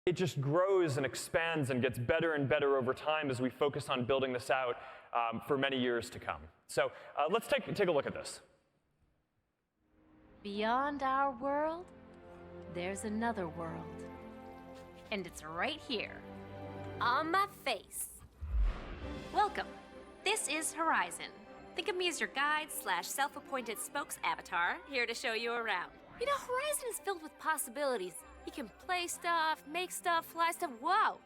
it just grows and expands and gets better and better over time as we focus on building this out for many years to come. So let's take a look at this. Beyond our world, there's another world. And it's right here, on my face. Welcome. This is Horizon. Think of me as your guide / self-appointed spokes avatar, here to show you around. You know, Horizon is filled with possibilities. You can play stuff, make stuff, fly stuff. Whoa!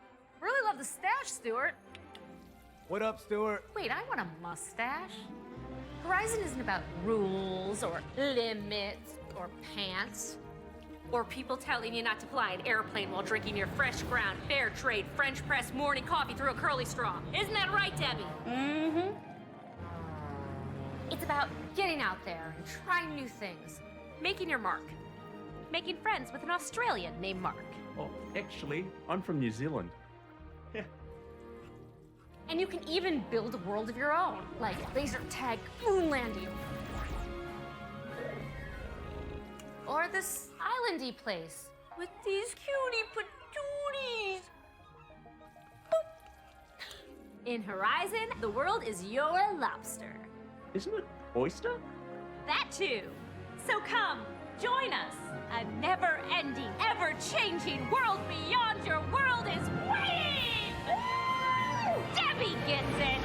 Really love the stash, Stuart. What up, Stuart? Wait, I want a mustache. Horizon isn't about rules or limits or pants. Or people telling you not to fly an airplane while drinking your fresh ground, fair trade, French press morning coffee through a curly straw. Isn't that right, Debbie? Mm-hmm. It's about getting out there and trying new things, making your mark, making friends with an Australian named Mark. Oh, actually, I'm from New Zealand. And you can even build a world of your own, like laser tag moon landing. Or this islandy place with these cutie patooties. Boop. In Horizon, the world is your lobster. Isn't it oyster? That too. So come, join us. A never-ending, ever-changing world beyond your world is waiting! Woo! Debbie gets it!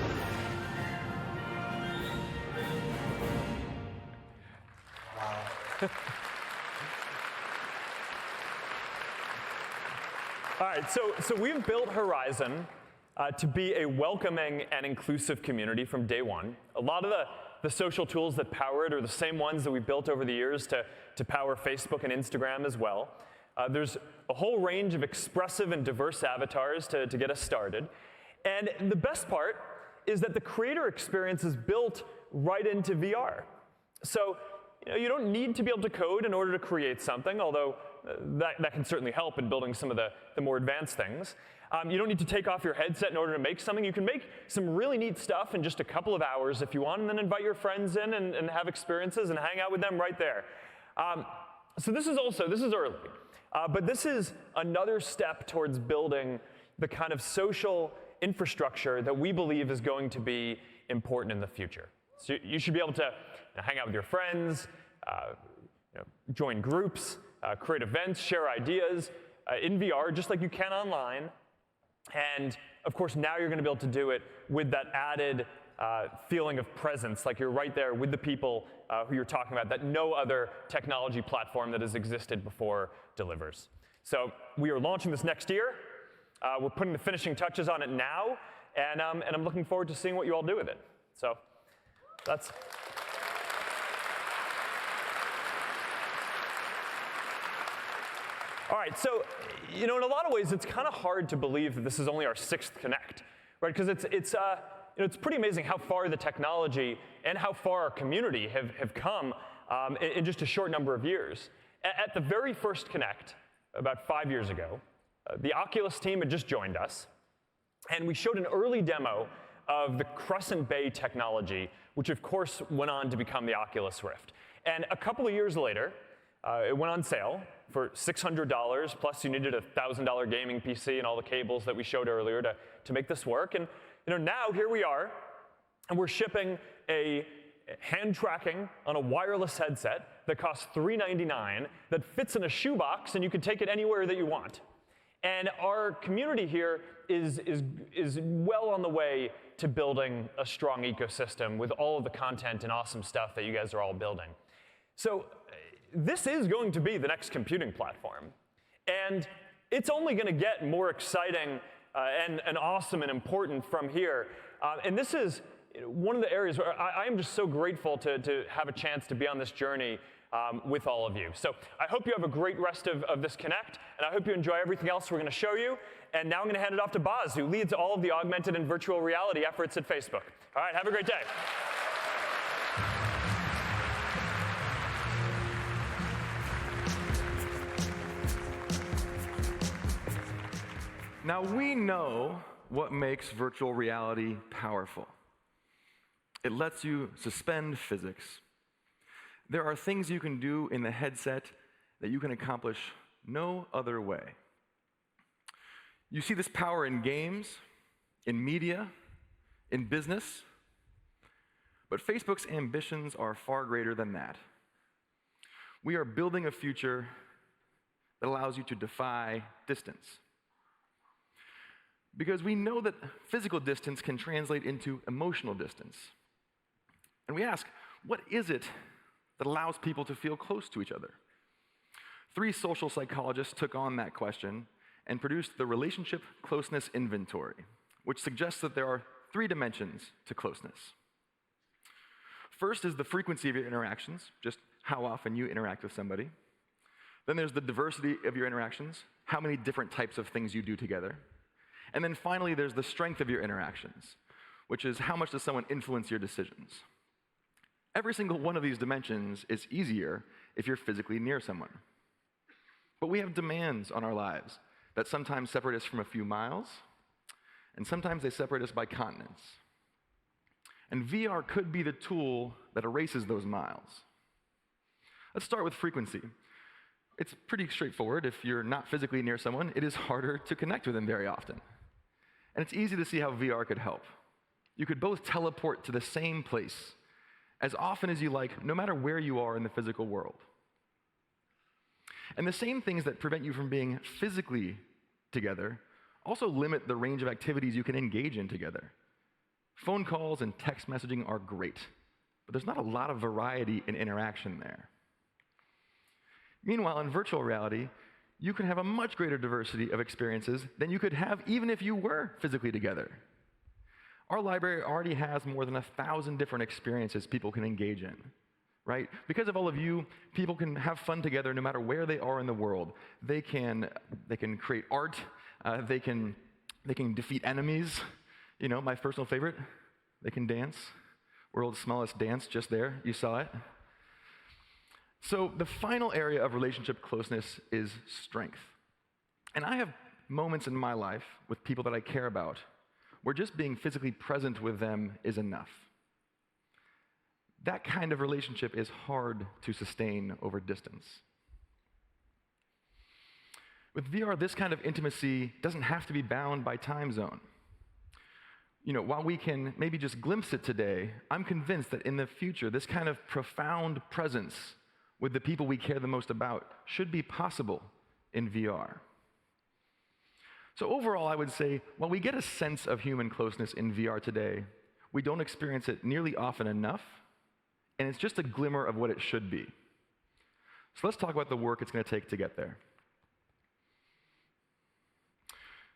Wow. All right, so we've built Horizon to be a welcoming and inclusive community from day one. A lot of the social tools that power it are the same ones that we built over the years to power Facebook and Instagram as well. There's a whole range of expressive and diverse avatars to get us started. And the best part is that the creator experience is built right into VR. So you don't need to be able to code in order to create something, although that can certainly help in building some of the more advanced things. You don't need to take off your headset in order to make something. You can make some really neat stuff in just a couple of hours if you want, and then invite your friends in and have experiences and hang out with them right there. So this is early, but this is another step towards building the kind of social infrastructure that we believe is going to be important in the future. So you should be able to hang out with your friends, join groups, create events, share ideas in VR, just like you can online. And of course, now you're going to be able to do it with that added feeling of presence, like you're right there with the people who you're talking about, that no other technology platform that has existed before delivers. So we are launching this next year. We're putting the finishing touches on it now, and I'm looking forward to seeing what you all do with it. So that's... All right, so in a lot of ways, it's kind of hard to believe that this is only our 6th Connect, right? Because it's pretty amazing how far the technology and how far our community have come in just a short number of years. At the very first Connect, about 5 years ago, the Oculus team had just joined us, and we showed an early demo of the Crescent Bay technology, which of course went on to become the Oculus Rift. And a couple of years later, it went on sale for $600, plus you needed a $1,000 gaming PC and all the cables that we showed earlier to make this work. And now here we are, and we're shipping a hand tracking on a wireless headset that costs $399, that fits in a shoebox, and you can take it anywhere that you want. And our community here is well on the way to building a strong ecosystem with all of the content and awesome stuff that you guys are all building. So this is going to be the next computing platform. And it's only going to get more exciting and awesome and important from here. And this is one of the areas where I am just so grateful to have a chance to be on this journey with all of you. So I hope you have a great rest of this Connect, and I hope you enjoy everything else we're going to show you. And now I'm going to hand it off to Boz, who leads all of the augmented and virtual reality efforts at Facebook. All right, have a great day. Now, we know what makes virtual reality powerful. It lets you suspend physics. There are things you can do in the headset that you can accomplish no other way. You see this power in games, in media, in business, but Facebook's ambitions are far greater than that. We are building a future that allows you to defy distance. Because we know that physical distance can translate into emotional distance. And we ask, what is it that allows people to feel close to each other? 3 social psychologists took on that question and produced the Relationship Closeness Inventory, which suggests that there are 3 dimensions to closeness. First is the frequency of your interactions, just how often you interact with somebody. Then there's the diversity of your interactions, how many different types of things you do together. And then finally, there's the strength of your interactions, which is how much does someone influence your decisions. Every single one of these dimensions is easier if you're physically near someone. But we have demands on our lives that sometimes separate us from a few miles, and sometimes they separate us by continents. And VR could be the tool that erases those miles. Let's start with frequency. It's pretty straightforward. If you're not physically near someone, it is harder to connect with them very often. And it's easy to see how VR could help. You could both teleport to the same place as often as you like, no matter where you are in the physical world. And the same things that prevent you from being physically together also limit the range of activities you can engage in together. Phone calls and text messaging are great, but there's not a lot of variety in interaction there. Meanwhile, in virtual reality, you can have a much greater diversity of experiences than you could have even if you were physically together. Our library already has more than 1,000 different experiences people can engage in, right? Because of all of you, people can have fun together no matter where they are in the world. They can create art, they can defeat enemies. You know, my personal favorite, they can dance. World's smallest dance, just there, you saw it. So the final area of relationship closeness is strength. And I have moments in my life with people that I care about where just being physically present with them is enough. That kind of relationship is hard to sustain over distance. With VR, this kind of intimacy doesn't have to be bound by time zone. You know, while we can maybe just glimpse it today, I'm convinced that in the future, this kind of profound presence with the people we care the most about should be possible in VR. So overall, I would say, while we get a sense of human closeness in VR today, we don't experience it nearly often enough, and it's just a glimmer of what it should be. So let's talk about the work it's going to take to get there.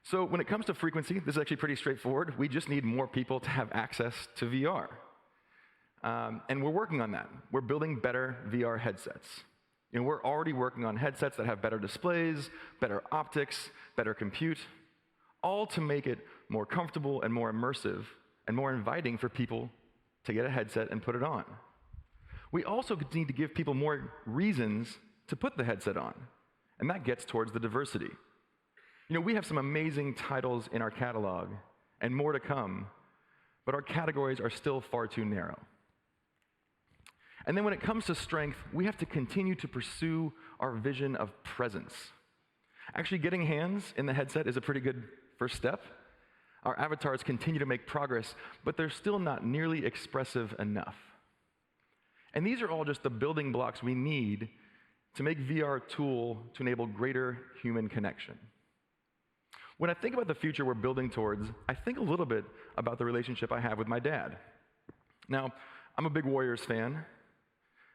So when it comes to frequency, this is actually pretty straightforward. We just need more people to have access to VR. And we're working on that. We're building better VR headsets. You know, we're already working on headsets that have better displays, better optics, better compute, all to make it more comfortable and more immersive and more inviting for people to get a headset and put it on. We also need to give people more reasons to put the headset on, and that gets towards the diversity. You know, we have some amazing titles in our catalog, and more to come, but our categories are still far too narrow. And then when it comes to strength, we have to continue to pursue our vision of presence. Actually, getting hands in the headset is a pretty good first step. Our avatars continue to make progress, but they're still not nearly expressive enough. And these are all just the building blocks we need to make VR a tool to enable greater human connection. When I think about the future we're building towards, I think a little bit about the relationship I have with my dad. Now, I'm a big Warriors fan,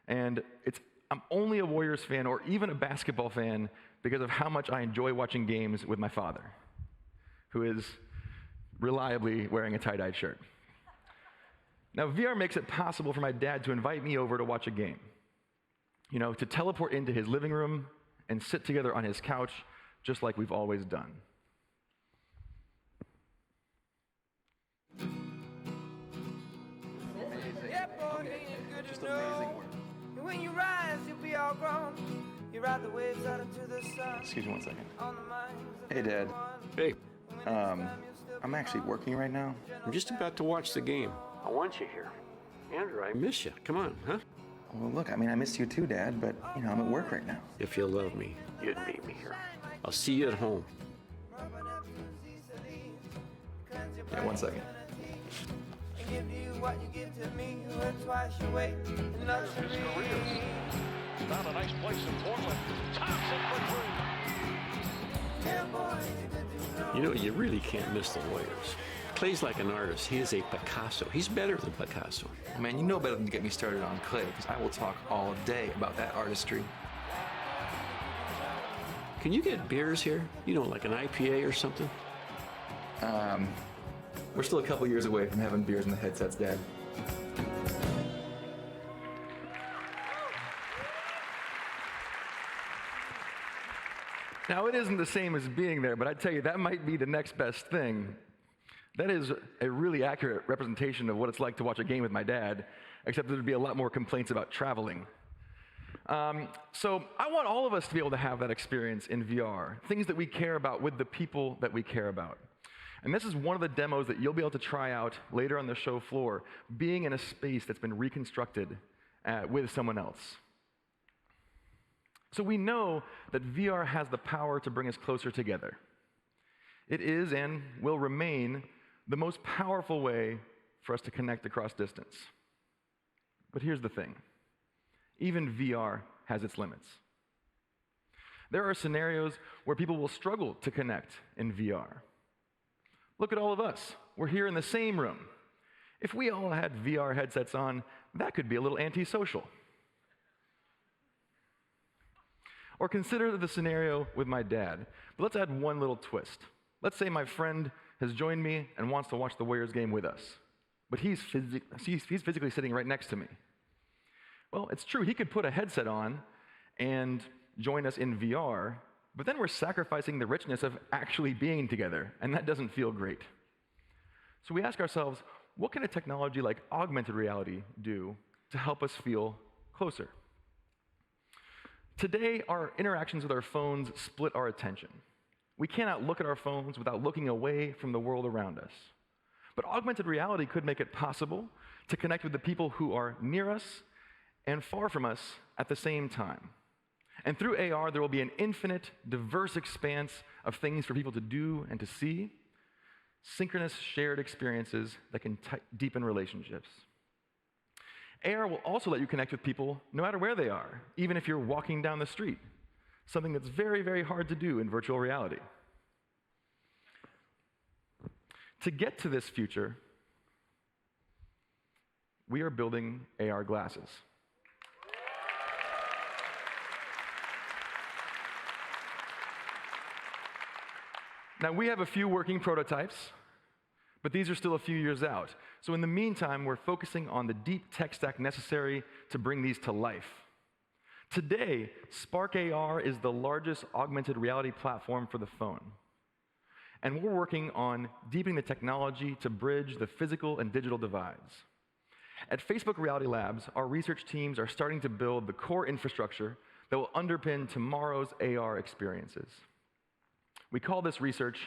and I'm only a Warriors fan or even a basketball fan because of how much I enjoy watching games with my father, who is reliably wearing a tie-dyed shirt. Now, VR makes it possible for my dad to invite me over to watch a game. You know, to teleport into his living room and sit together on his couch, just like we've always done. Just amazing work. When you rise, you'll be all grown. You ride the waves out into the sun. Excuse me one second. Hey, Dad. Hey, I'm actually working right now. I'm just about to watch the game. I want you here. Andrew, I miss you. Come on, huh? Well, look, I mean, I miss you too, Dad, but, you know, I'm at work right now. If you love me, you'd meet me here. I'll see you at home. Yeah, 1 second. And give you what you give to me, and twice your weight in luxury. Found a nice place in Portland. Thompson for three. Yeah, boy, you're good to know. You know, you really can't miss the Warriors. Clay's like an artist. He is a Picasso. He's better than Picasso. Man, you know better than to get me started on Clay, because I will talk all day about that artistry. Can you get beers here? You know, like an IPA or something? We're still a couple years away from having beers in the headsets, Dad. Now, it isn't the same as being there, but I tell you, that might be the next best thing. That is a really accurate representation of what it's like to watch a game with my dad, except there'd be a lot more complaints about traveling. So I want all of us to be able to have that experience in VR, things that we care about with the people that we care about. And this is one of the demos that you'll be able to try out later on the show floor, being in a space that's been reconstructed with someone else. So we know that VR has the power to bring us closer together. It is and will remain the most powerful way for us to connect across distance. But here's the thing. Even VR has its limits. There are scenarios where people will struggle to connect in VR. Look at all of us. We're here in the same room. If we all had VR headsets on, that could be a little antisocial. Or consider the scenario with my dad. But let's add one little twist. Let's say my friend has joined me and wants to watch the Warriors game with us, but he's physically sitting right next to me. Well, it's true, he could put a headset on and join us in VR, but then we're sacrificing the richness of actually being together, and that doesn't feel great. So we ask ourselves, what can a technology like augmented reality do to help us feel closer? Today, our interactions with our phones split our attention. We cannot look at our phones without looking away from the world around us. But augmented reality could make it possible to connect with the people who are near us and far from us at the same time. And through AR, there will be an infinite, diverse expanse of things for people to do and to see, synchronous shared experiences that can deepen relationships. AR will also let you connect with people no matter where they are, even if you're walking down the street, something that's very, very hard to do in virtual reality. To get to this future, we are building AR glasses. Now, we have a few working prototypes, but these are still a few years out. So in the meantime, we're focusing on the deep tech stack necessary to bring these to life. Today, Spark AR is the largest augmented reality platform for the phone. And we're working on deepening the technology to bridge the physical and digital divides. At Facebook Reality Labs, our research teams are starting to build the core infrastructure that will underpin tomorrow's AR experiences. We call this research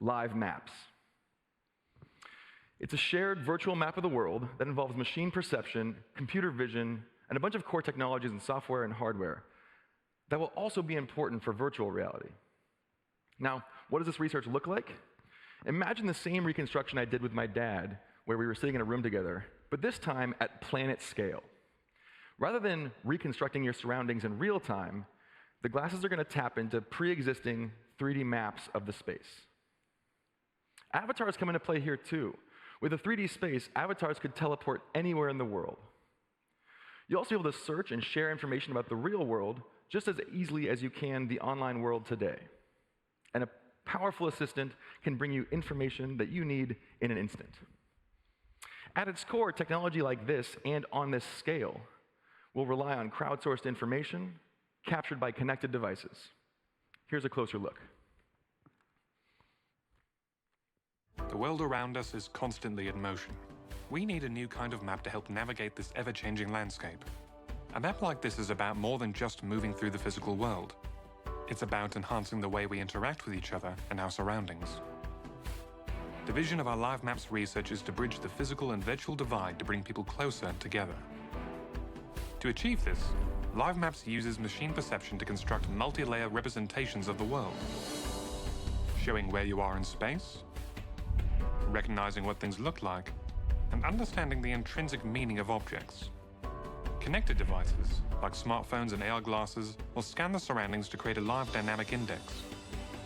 Live Maps. It's a shared virtual map of the world that involves machine perception, computer vision, and a bunch of core technologies in software and hardware that will also be important for virtual reality. Now, what does this research look like? Imagine the same reconstruction I did with my dad, where we were sitting in a room together, but this time at planet scale. Rather than reconstructing your surroundings in real time, the glasses are going to tap into pre-existing 3D maps of the space. Avatars come into play here too. With a 3D space, avatars could teleport anywhere in the world. You'll also be able to search and share information about the real world just as easily as you can the online world today. And a powerful assistant can bring you information that you need in an instant. At its core, technology like this and on this scale will rely on crowdsourced information captured by connected devices. Here's a closer look. The world around us is constantly in motion. We need a new kind of map to help navigate this ever-changing landscape. A map like this is about more than just moving through the physical world. It's about enhancing the way we interact with each other and our surroundings. The vision of our Live Maps research is to bridge the physical and virtual divide to bring people closer together. To achieve this, Live Maps uses machine perception to construct multi-layer representations of the world, showing where you are in space, recognizing what things look like and understanding the intrinsic meaning of objects. Connected devices, like smartphones and AR glasses, will scan the surroundings to create a live dynamic index,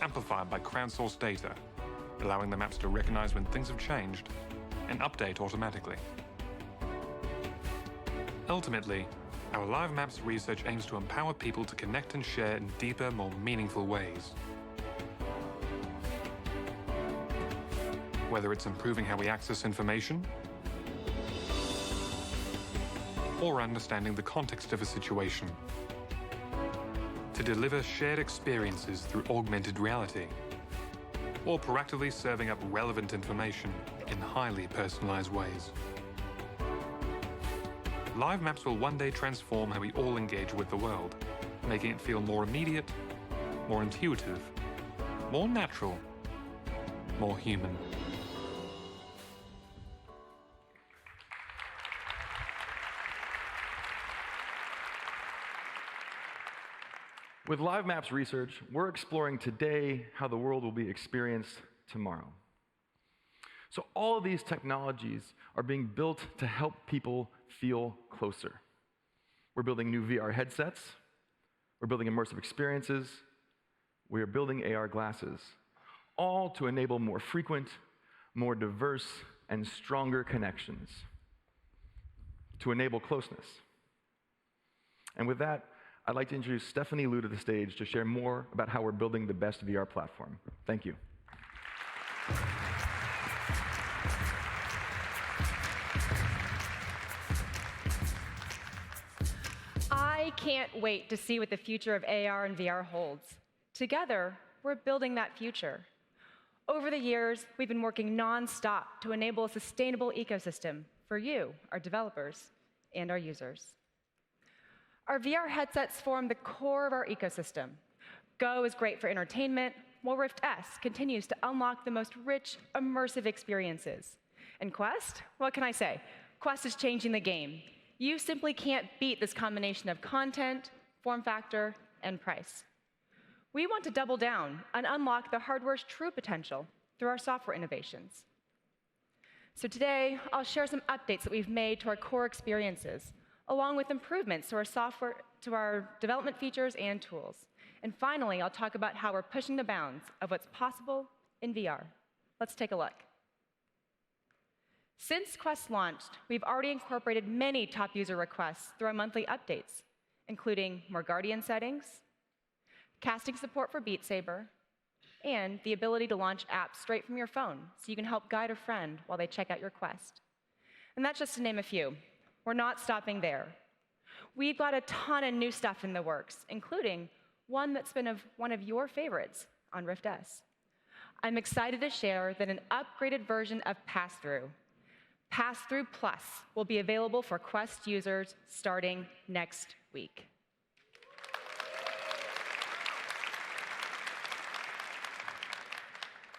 amplified by crowdsourced data, allowing the maps to recognize when things have changed and update automatically. Ultimately, our Live Maps research aims to empower people to connect and share in deeper, more meaningful ways. Whether it's improving how we access information, or understanding the context of a situation, to deliver shared experiences through augmented reality, or proactively serving up relevant information in highly personalized ways. Live Maps will one day transform how we all engage with the world, making it feel more immediate, more intuitive, more natural, more human. With Live Maps research, we're exploring today how the world will be experienced tomorrow. So all of these technologies are being built to help people feel closer. We're building new VR headsets, we're building immersive experiences, we are building AR glasses, all to enable more frequent, more diverse, and stronger connections, to enable closeness. And with that, I'd like to introduce Stephanie Liu to the stage to share more about how we're building the best VR platform. Thank you. I can't wait to see what the future of AR and VR holds. Together, we're building that future. Over the years, we've been working nonstop to enable a sustainable ecosystem for you, our developers, and our users. Our VR headsets form the core of our ecosystem. Go is great for entertainment, while Rift S continues to unlock the most rich, immersive experiences. And Quest? What can I say? Quest is changing the game. You simply can't beat this combination of content, form factor, and price. We want to double down and unlock the hardware's true potential through our software innovations. So today, I'll share some updates that we've made to our core experiences, along with improvements to our software, to our development features and tools. And finally, I'll talk about how we're pushing the bounds of what's possible in VR. Let's take a look. Since Quest launched, we've already incorporated many top user requests through our monthly updates, including more Guardian settings, casting support for Beat Saber, and the ability to launch apps straight from your phone so you can help guide a friend while they check out your Quest. And that's just to name a few. We're not stopping there. We've got a ton of new stuff in the works, including one that's been one of your favorites on Rift S. I'm excited to share that an upgraded version of Passthrough, Passthrough Plus, will be available for Quest users starting next week.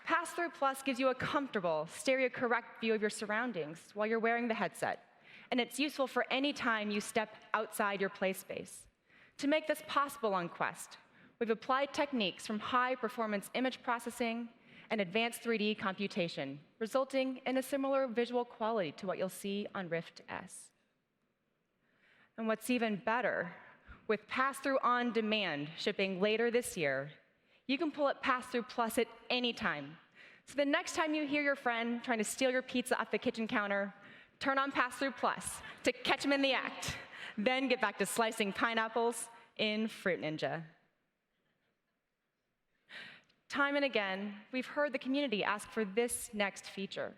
Passthrough Plus gives you a comfortable, stereo-correct view of your surroundings while you're wearing the headset, and it's useful for any time you step outside your play space. To make this possible on Quest, we've applied techniques from high-performance image processing and advanced 3D computation, resulting in a similar visual quality to what you'll see on Rift S. And what's even better, with Passthrough On Demand shipping later this year, you can pull up Passthrough Plus at any time. So the next time you hear your friend trying to steal your pizza off the kitchen counter, turn on Passthrough Plus to catch them in the act, then get back to slicing pineapples in Fruit Ninja. Time and again, we've heard the community ask for this next feature.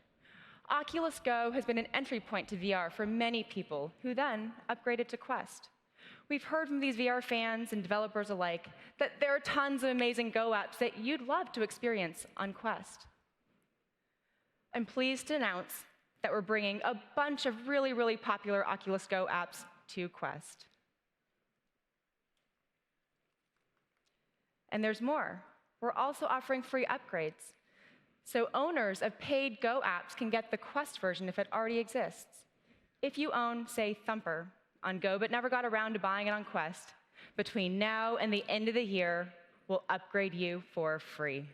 Oculus Go has been an entry point to VR for many people who then upgraded to Quest. We've heard from these VR fans and developers alike that there are tons of amazing Go apps that you'd love to experience on Quest. I'm pleased to announce that we're bringing a bunch of really popular Oculus Go apps to Quest. And there's more. We're also offering free upgrades. So owners of paid Go apps can get the Quest version if it already exists. If you own, say, Thumper on Go but never got around to buying it on Quest, between now and the end of the year, we'll upgrade you for free.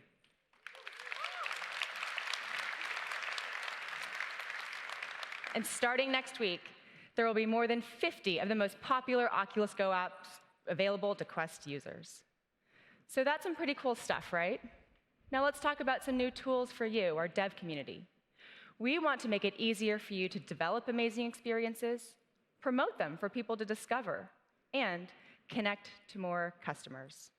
And starting next week, there will be more than 50 of the most popular Oculus Go apps available to Quest users. So that's some pretty cool stuff, right? Now let's talk about some new tools for you, our dev community. We want to make it easier for you to develop amazing experiences, promote them for people to discover, and connect to more customers.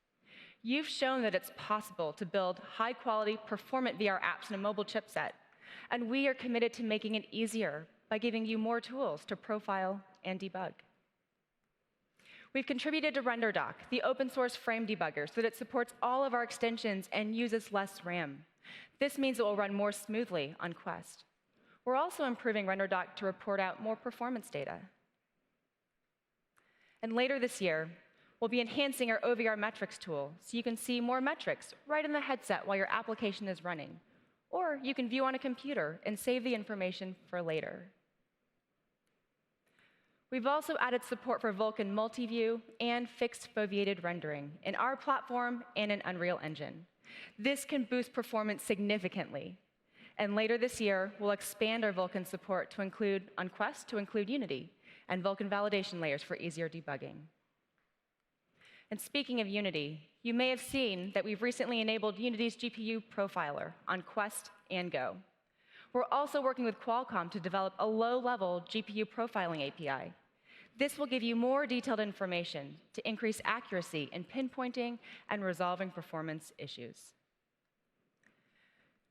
You've shown that it's possible to build high-quality, performant VR apps in a mobile chipset, and we are committed to making it easier by giving you more tools to profile and debug. We've contributed to RenderDoc, the open-source frame debugger, so that it supports all of our extensions and uses less RAM. This means it will run more smoothly on Quest. We're also improving RenderDoc to report out more performance data. And later this year, we'll be enhancing our OVR metrics tool so you can see more metrics right in the headset while your application is running. Or you can view on a computer and save the information for later. We've also added support for Vulkan multi-view and fixed foveated rendering in our platform and in Unreal Engine. This can boost performance significantly. And later this year, we'll expand our Vulkan support to include, on Quest, to include Unity and Vulkan validation layers for easier debugging. And speaking of Unity, you may have seen that we've recently enabled Unity's GPU profiler on Quest and Go. We're also working with Qualcomm to develop a low-level GPU profiling API. This will give you more detailed information to increase accuracy in pinpointing and resolving performance issues.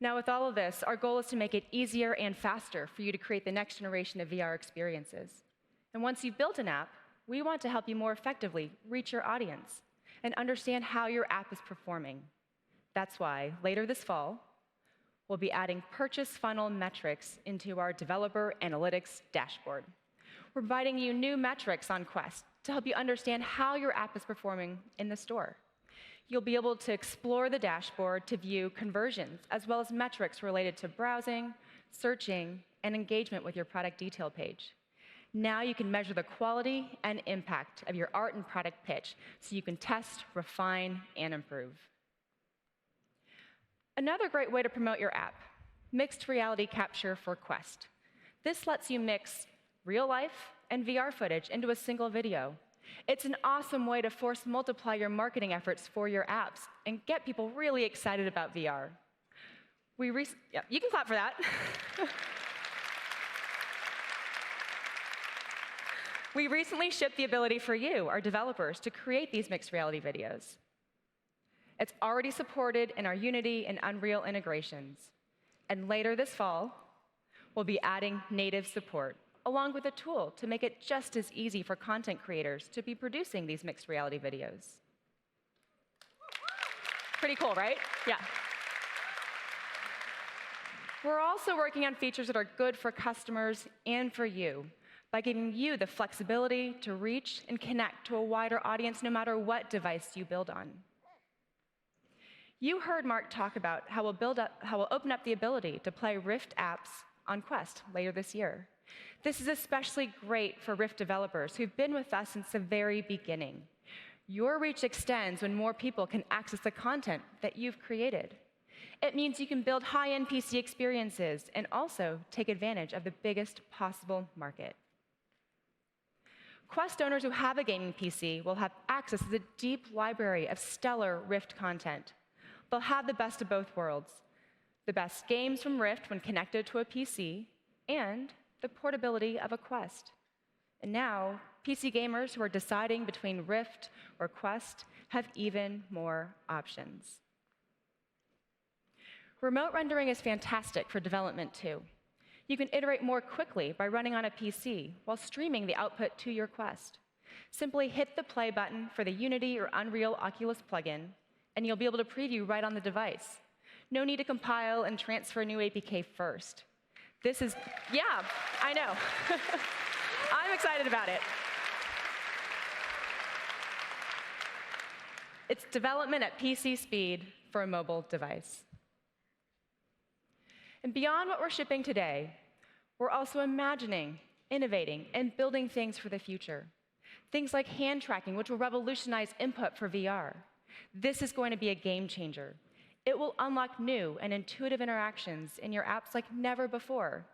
Now, with all of this, our goal is to make it easier and faster for you to create the next generation of VR experiences. And once you've built an app, we want to help you more effectively reach your audience and understand how your app is performing. That's why, later this fall, we'll be adding purchase funnel metrics into our developer analytics dashboard. We're providing you new metrics on Quest to help you understand how your app is performing in the store. You'll be able to explore the dashboard to view conversions, as well as metrics related to browsing, searching, and engagement with your product detail page. Now you can measure the quality and impact of your art and product pitch so you can test, refine, and improve. Another great way to promote your app, mixed reality capture for Quest. This lets you mix real life and VR footage into a single video. It's an awesome way to force multiply your marketing efforts for your apps and get people really excited about VR. Yeah, you can clap for that. We recently shipped the ability for you, our developers, to create these mixed reality videos. It's already supported in our Unity and Unreal integrations. And later this fall, we'll be adding native support, along with a tool to make it just as easy for content creators to be producing these mixed reality videos. Pretty cool, right? Yeah. We're also working on features that are good for customers and for you, by giving you the flexibility to reach and connect to a wider audience no matter what device you build on. You heard Mark talk about how we'll open up the ability to play Rift apps on Quest later this year. This is especially great for Rift developers who've been with us since the very beginning. Your reach extends when more people can access the content that you've created. It means you can build high-end PC experiences and also take advantage of the biggest possible market. Quest owners who have a gaming PC will have access to the deep library of stellar Rift content. They'll have the best of both worlds, the best games from Rift when connected to a PC, and the portability of a Quest. And now, PC gamers who are deciding between Rift or Quest have even more options. Remote rendering is fantastic for development, too. You can iterate more quickly by running on a PC while streaming the output to your Quest. Simply hit the play button for the Unity or Unreal Oculus plugin, and you'll be able to preview right on the device. No need to compile and transfer new APK first. This is, yeah, I know. I'm excited about it. It's development at PC speed for a mobile device. And beyond what we're shipping today, we're also imagining, innovating, and building things for the future. Things like hand tracking, which will revolutionize input for VR. This is going to be a game changer. It will unlock new and intuitive interactions in your apps like never before.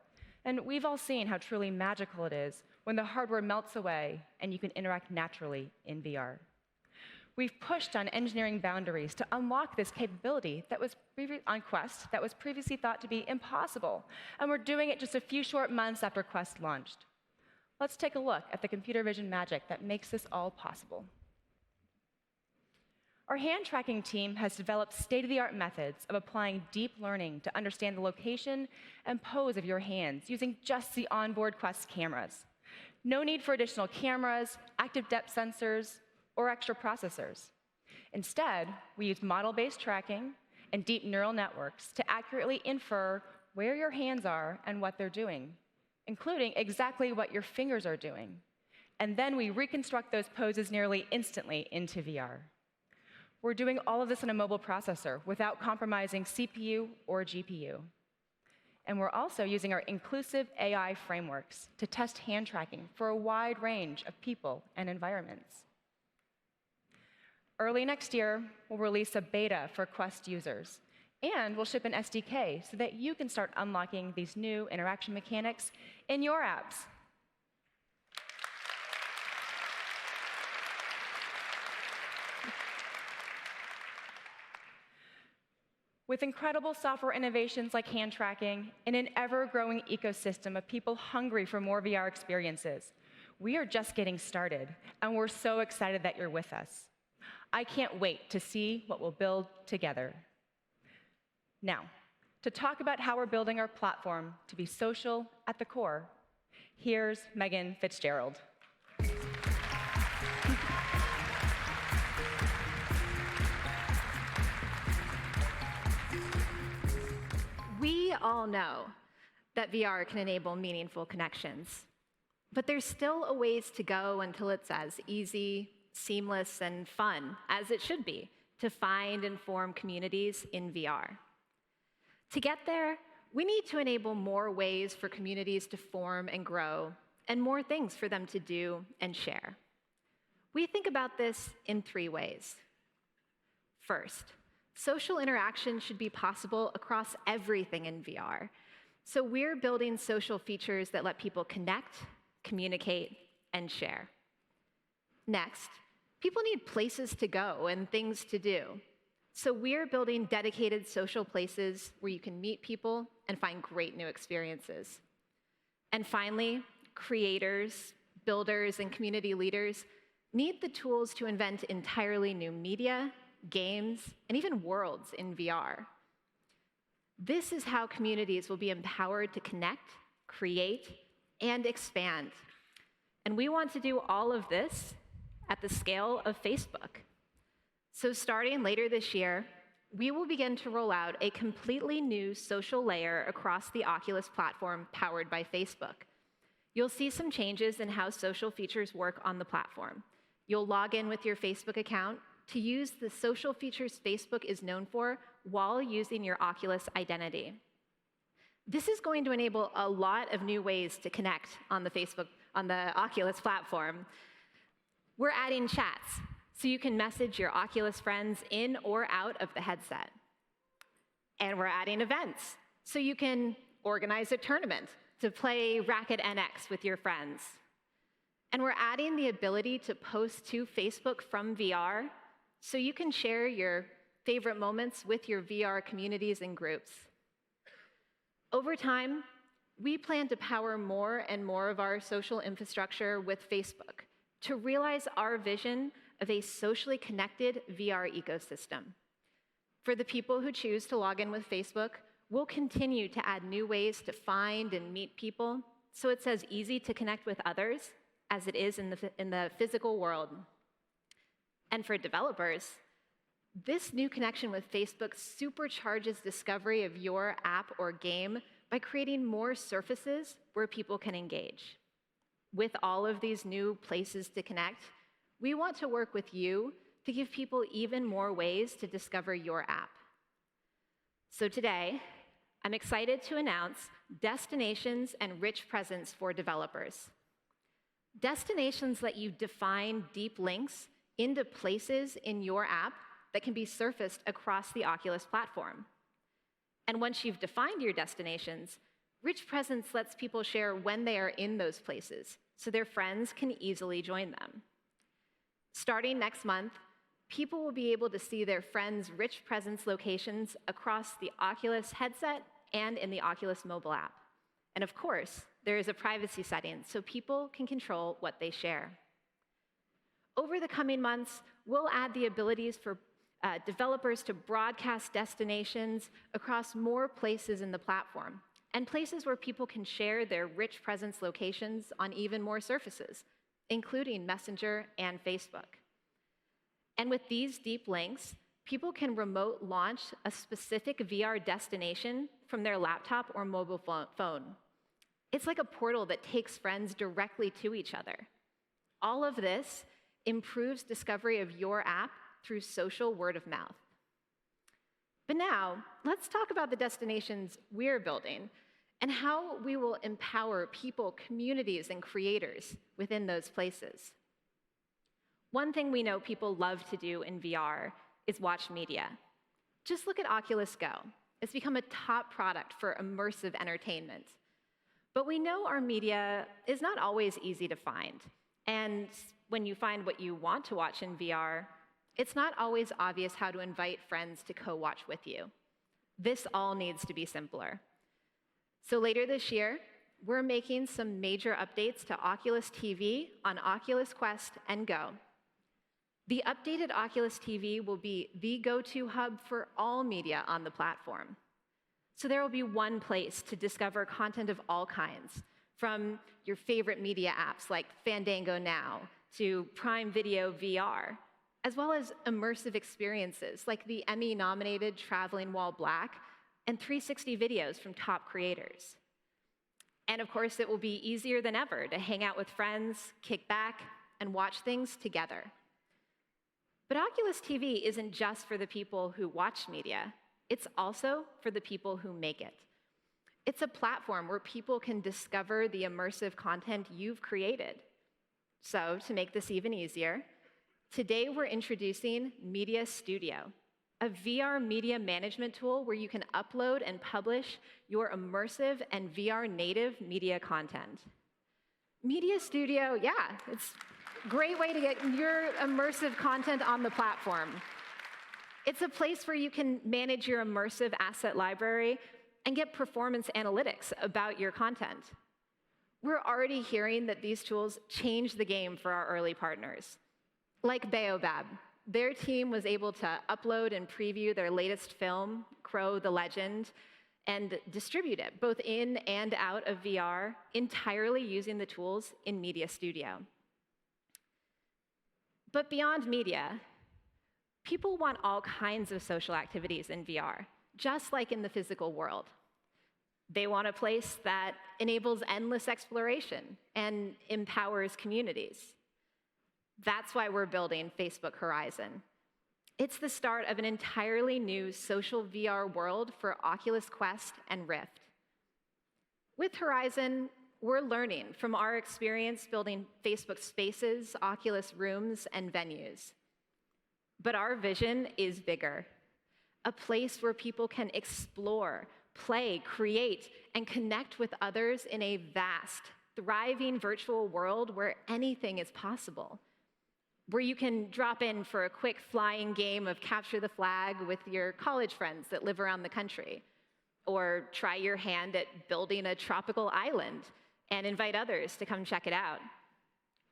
And we've all seen how truly magical it is when the hardware melts away and you can interact naturally in VR. We've pushed on engineering boundaries to unlock this capability that was on Quest that was previously thought to be impossible, and we're doing it just a few short months after Quest launched. Let's take a look at the computer vision magic that makes this all possible. Our hand tracking team has developed state-of-the-art methods of applying deep learning to understand the location and pose of your hands using just the onboard Quest cameras. No need for additional cameras, active depth sensors, or extra processors. Instead, we use model-based tracking and deep neural networks to accurately infer where your hands are and what they're doing, including exactly what your fingers are doing. And then we reconstruct those poses nearly instantly into VR. We're doing all of this on a mobile processor without compromising CPU or GPU. And we're also using our inclusive AI frameworks to test hand tracking for a wide range of people and environments. Early next year, we'll release a beta for Quest users, and we'll ship an SDK so that you can start unlocking these new interaction mechanics in your apps. With incredible software innovations like hand tracking and an ever-growing ecosystem of people hungry for more VR experiences, we are just getting started, and we're so excited that you're with us. I can't wait to see what we'll build together. Now, to talk about how we're building our platform to be social at the core, here's Megan Fitzgerald. We all know that VR can enable meaningful connections, but there's still a ways to go until it's as easy, seamless, and fun as it should be to find and form communities in VR. To get there, we need to enable more ways for communities to form and grow, and more things for them to do and share. We think about this in 3 ways. First, social interaction should be possible across everything in VR. So we're building social features that let people connect, communicate, and share. Next, people need places to go and things to do. So we're building dedicated social places where you can meet people and find great new experiences. And finally, creators, builders, and community leaders need the tools to invent entirely new media, games, and even worlds in VR. This is how communities will be empowered to connect, create, and expand. And we want to do all of this at the scale of Facebook. So starting later this year, we will begin to roll out a completely new social layer across the Oculus platform powered by Facebook. You'll see some changes in how social features work on the platform. You'll log in with your Facebook account to use the social features Facebook is known for while using your Oculus identity. This is going to enable a lot of new ways to connect on the Oculus platform. We're adding chats, so you can message your Oculus friends in or out of the headset. And we're adding events, so you can organize a tournament to play Racket NX with your friends. And we're adding the ability to post to Facebook from VR, so you can share your favorite moments with your VR communities and groups. Over time, we plan to power more and more of our social infrastructure with Facebook to realize our vision of a socially connected VR ecosystem. For the people who choose to log in with Facebook, we'll continue to add new ways to find and meet people, so it's as easy to connect with others as it is in the physical world. And for developers, this new connection with Facebook supercharges discovery of your app or game by creating more surfaces where people can engage. With all of these new places to connect, we want to work with you to give people even more ways to discover your app. So today, I'm excited to announce destinations and rich presence for developers. Destinations let you define deep links into places in your app that can be surfaced across the Oculus platform. And once you've defined your destinations, Rich Presence lets people share when they are in those places, so their friends can easily join them. Starting next month, people will be able to see their friends' Rich Presence locations across the Oculus headset and in the Oculus mobile app. And of course, there is a privacy setting so people can control what they share. Over the coming months, we'll add the abilities for developers to broadcast destinations across more places in the platform, and places where people can share their Rich Presence locations on even more surfaces, including Messenger and Facebook. And with these deep links, people can remote launch a specific VR destination from their laptop or mobile phone. It's like a portal that takes friends directly to each other. All of this improves discovery of your app through social word of mouth. But now, let's talk about the destinations we're building and how we will empower people, communities, and creators within those places. One thing we know people love to do in VR is watch media. Just look at Oculus Go. It's become a top product for immersive entertainment. But we know our media is not always easy to find. And when you find what you want to watch in VR, it's not always obvious how to invite friends to co-watch with you. This all needs to be simpler. So later this year, we're making some major updates to Oculus TV on Oculus Quest and Go. The updated Oculus TV will be the go-to hub for all media on the platform. So there will be one place to discover content of all kinds, from your favorite media apps like Fandango Now to Prime Video VR, as well as immersive experiences like the Emmy-nominated Traveling While Black and 360 videos from top creators. And of course, it will be easier than ever to hang out with friends, kick back, and watch things together. But Oculus TV isn't just for the people who watch media. It's also for the people who make it. It's a platform where people can discover the immersive content you've created. So to make this even easier, today we're introducing Media Studio, a VR media management tool where you can upload and publish your immersive and VR native media content. Media Studio, yeah, it's a great way to get your immersive content on the platform. It's a place where you can manage your immersive asset library and get performance analytics about your content. We're already hearing that these tools change the game for our early partners. Like Baobab, their team was able to upload and preview their latest film, Crow the Legend, and distribute it both in and out of VR entirely using the tools in Media Studio. But beyond media, people want all kinds of social activities in VR, just like in the physical world. They want a place that enables endless exploration and empowers communities. That's why we're building Facebook Horizon. It's the start of an entirely new social VR world for Oculus Quest and Rift. With Horizon, we're learning from our experience building Facebook Spaces, Oculus Rooms, and venues. But our vision is bigger, a place where people can explore, play, create, and connect with others in a vast, thriving virtual world where anything is possible. Where you can drop in for a quick flying game of capture the flag with your college friends that live around the country, or try your hand at building a tropical island and invite others to come check it out,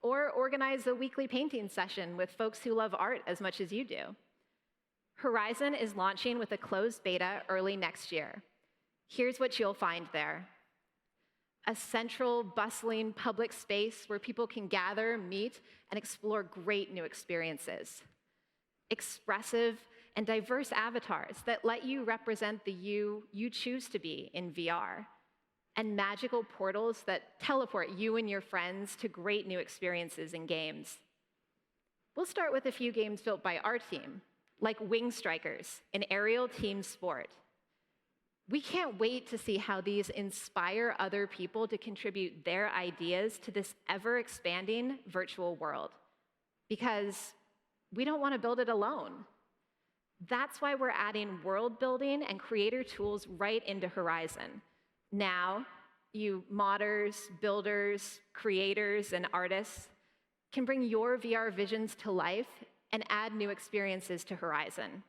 or organize a weekly painting session with folks who love art as much as you do. Horizon is launching with a closed beta early next year. Here's what you'll find there: a central, bustling public space where people can gather, meet, and explore great new experiences. Expressive and diverse avatars that let you represent the you choose to be in VR. And magical portals that teleport you and your friends to great new experiences in games. We'll start with a few games built by our team, like Wing Strikers, an aerial team sport. We can't wait to see how these inspire other people to contribute their ideas to this ever-expanding virtual world, because we don't want to build it alone. That's why we're adding world building and creator tools right into Horizon, now You modders, builders, creators, and artists can bring your VR visions to life and add new experiences to Horizon.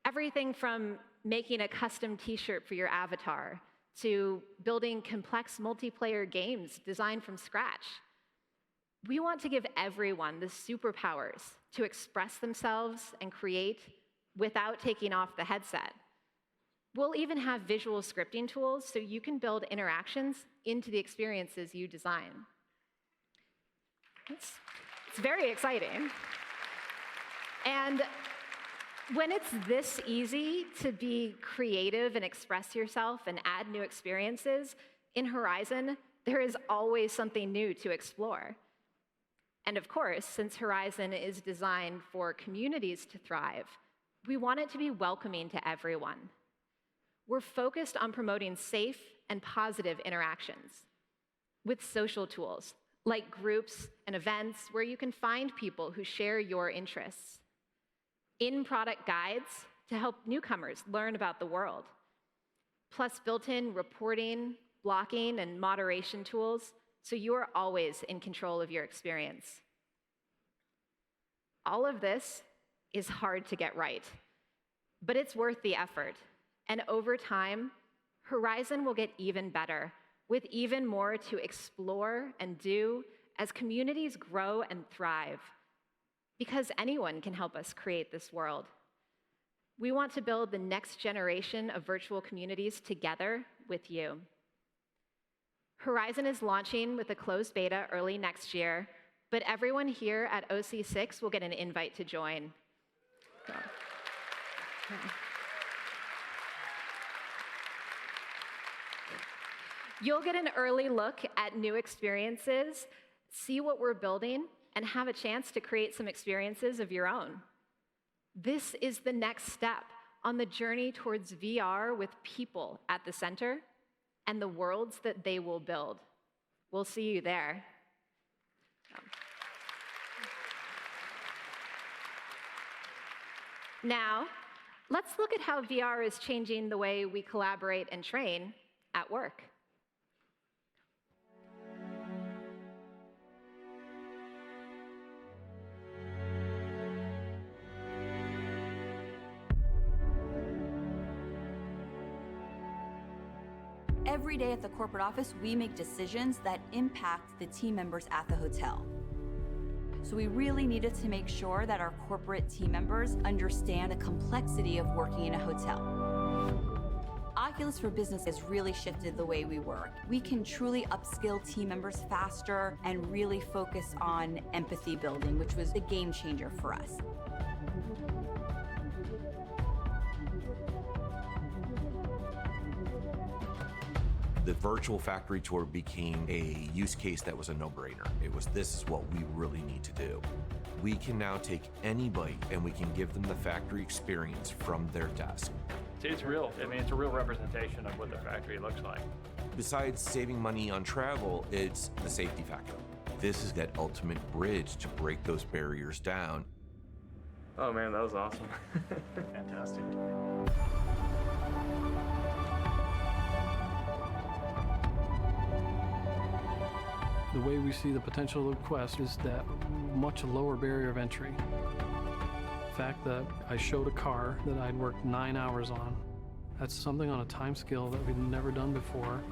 Everything from making a custom t-shirt for your avatar to building complex multiplayer games designed from scratch. We want to give everyone the superpowers to express themselves and create without taking off the headset. We'll even have visual scripting tools so you can build interactions into the experiences you design. It's very exciting. And when it's this easy to be creative and express yourself and add new experiences, in Horizon, there is always something new to explore. And of course, since Horizon is designed for communities to thrive, we want it to be welcoming to everyone. We're focused on promoting safe and positive interactions with social tools like groups and events where you can find people who share your interests, in-product guides to help newcomers learn about the world, plus built-in reporting, blocking, and moderation tools so you're always in control of your experience. All of this is hard to get right, but it's worth the effort. And over time, Horizon will get even better, with even more to explore and do as communities grow and thrive. Because anyone can help us create this world. We want to build the next generation of virtual communities together with you. Horizon is launching with a closed beta early next year, but everyone here at OC6 will get an invite to join. You'll get an early look at new experiences, see what we're building, and have a chance to create some experiences of your own. This is the next step on the journey towards VR with people at the center and the worlds that they will build. We'll see you there. Now, let's look at how VR is changing the way we collaborate and train at work. Every day at the corporate office, we make decisions that impact the team members at the hotel. So we really needed to make sure that our corporate team members understand the complexity of working in a hotel. Oculus for Business has really shifted the way we work. We can truly upskill team members faster and really focus on empathy building, which was a game changer for us. The virtual factory tour became a use case that was a no-brainer. It was, this is what we really need to do. We can now take anybody and we can give them the factory experience from their desk. It's real. I mean, it's a real representation of what the factory looks like. Besides saving money on travel, it's the safety factor. This is that ultimate bridge to break those barriers down. Oh man, that was awesome. Fantastic. The way we see the potential of Quest is that much lower barrier of entry. The fact that I showed a car that I'd worked 9 hours on, that's something on a time scale that we'd never done before.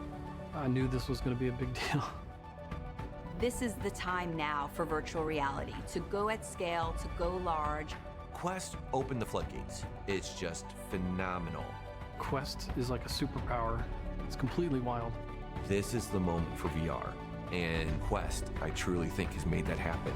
I knew this was going to be a big deal. This is the time now for virtual reality, to go at scale, to go large. Quest opened the floodgates. It's just phenomenal. Quest is like a superpower. It's completely wild. This is the moment for VR. And Quest, I truly think, has made that happen.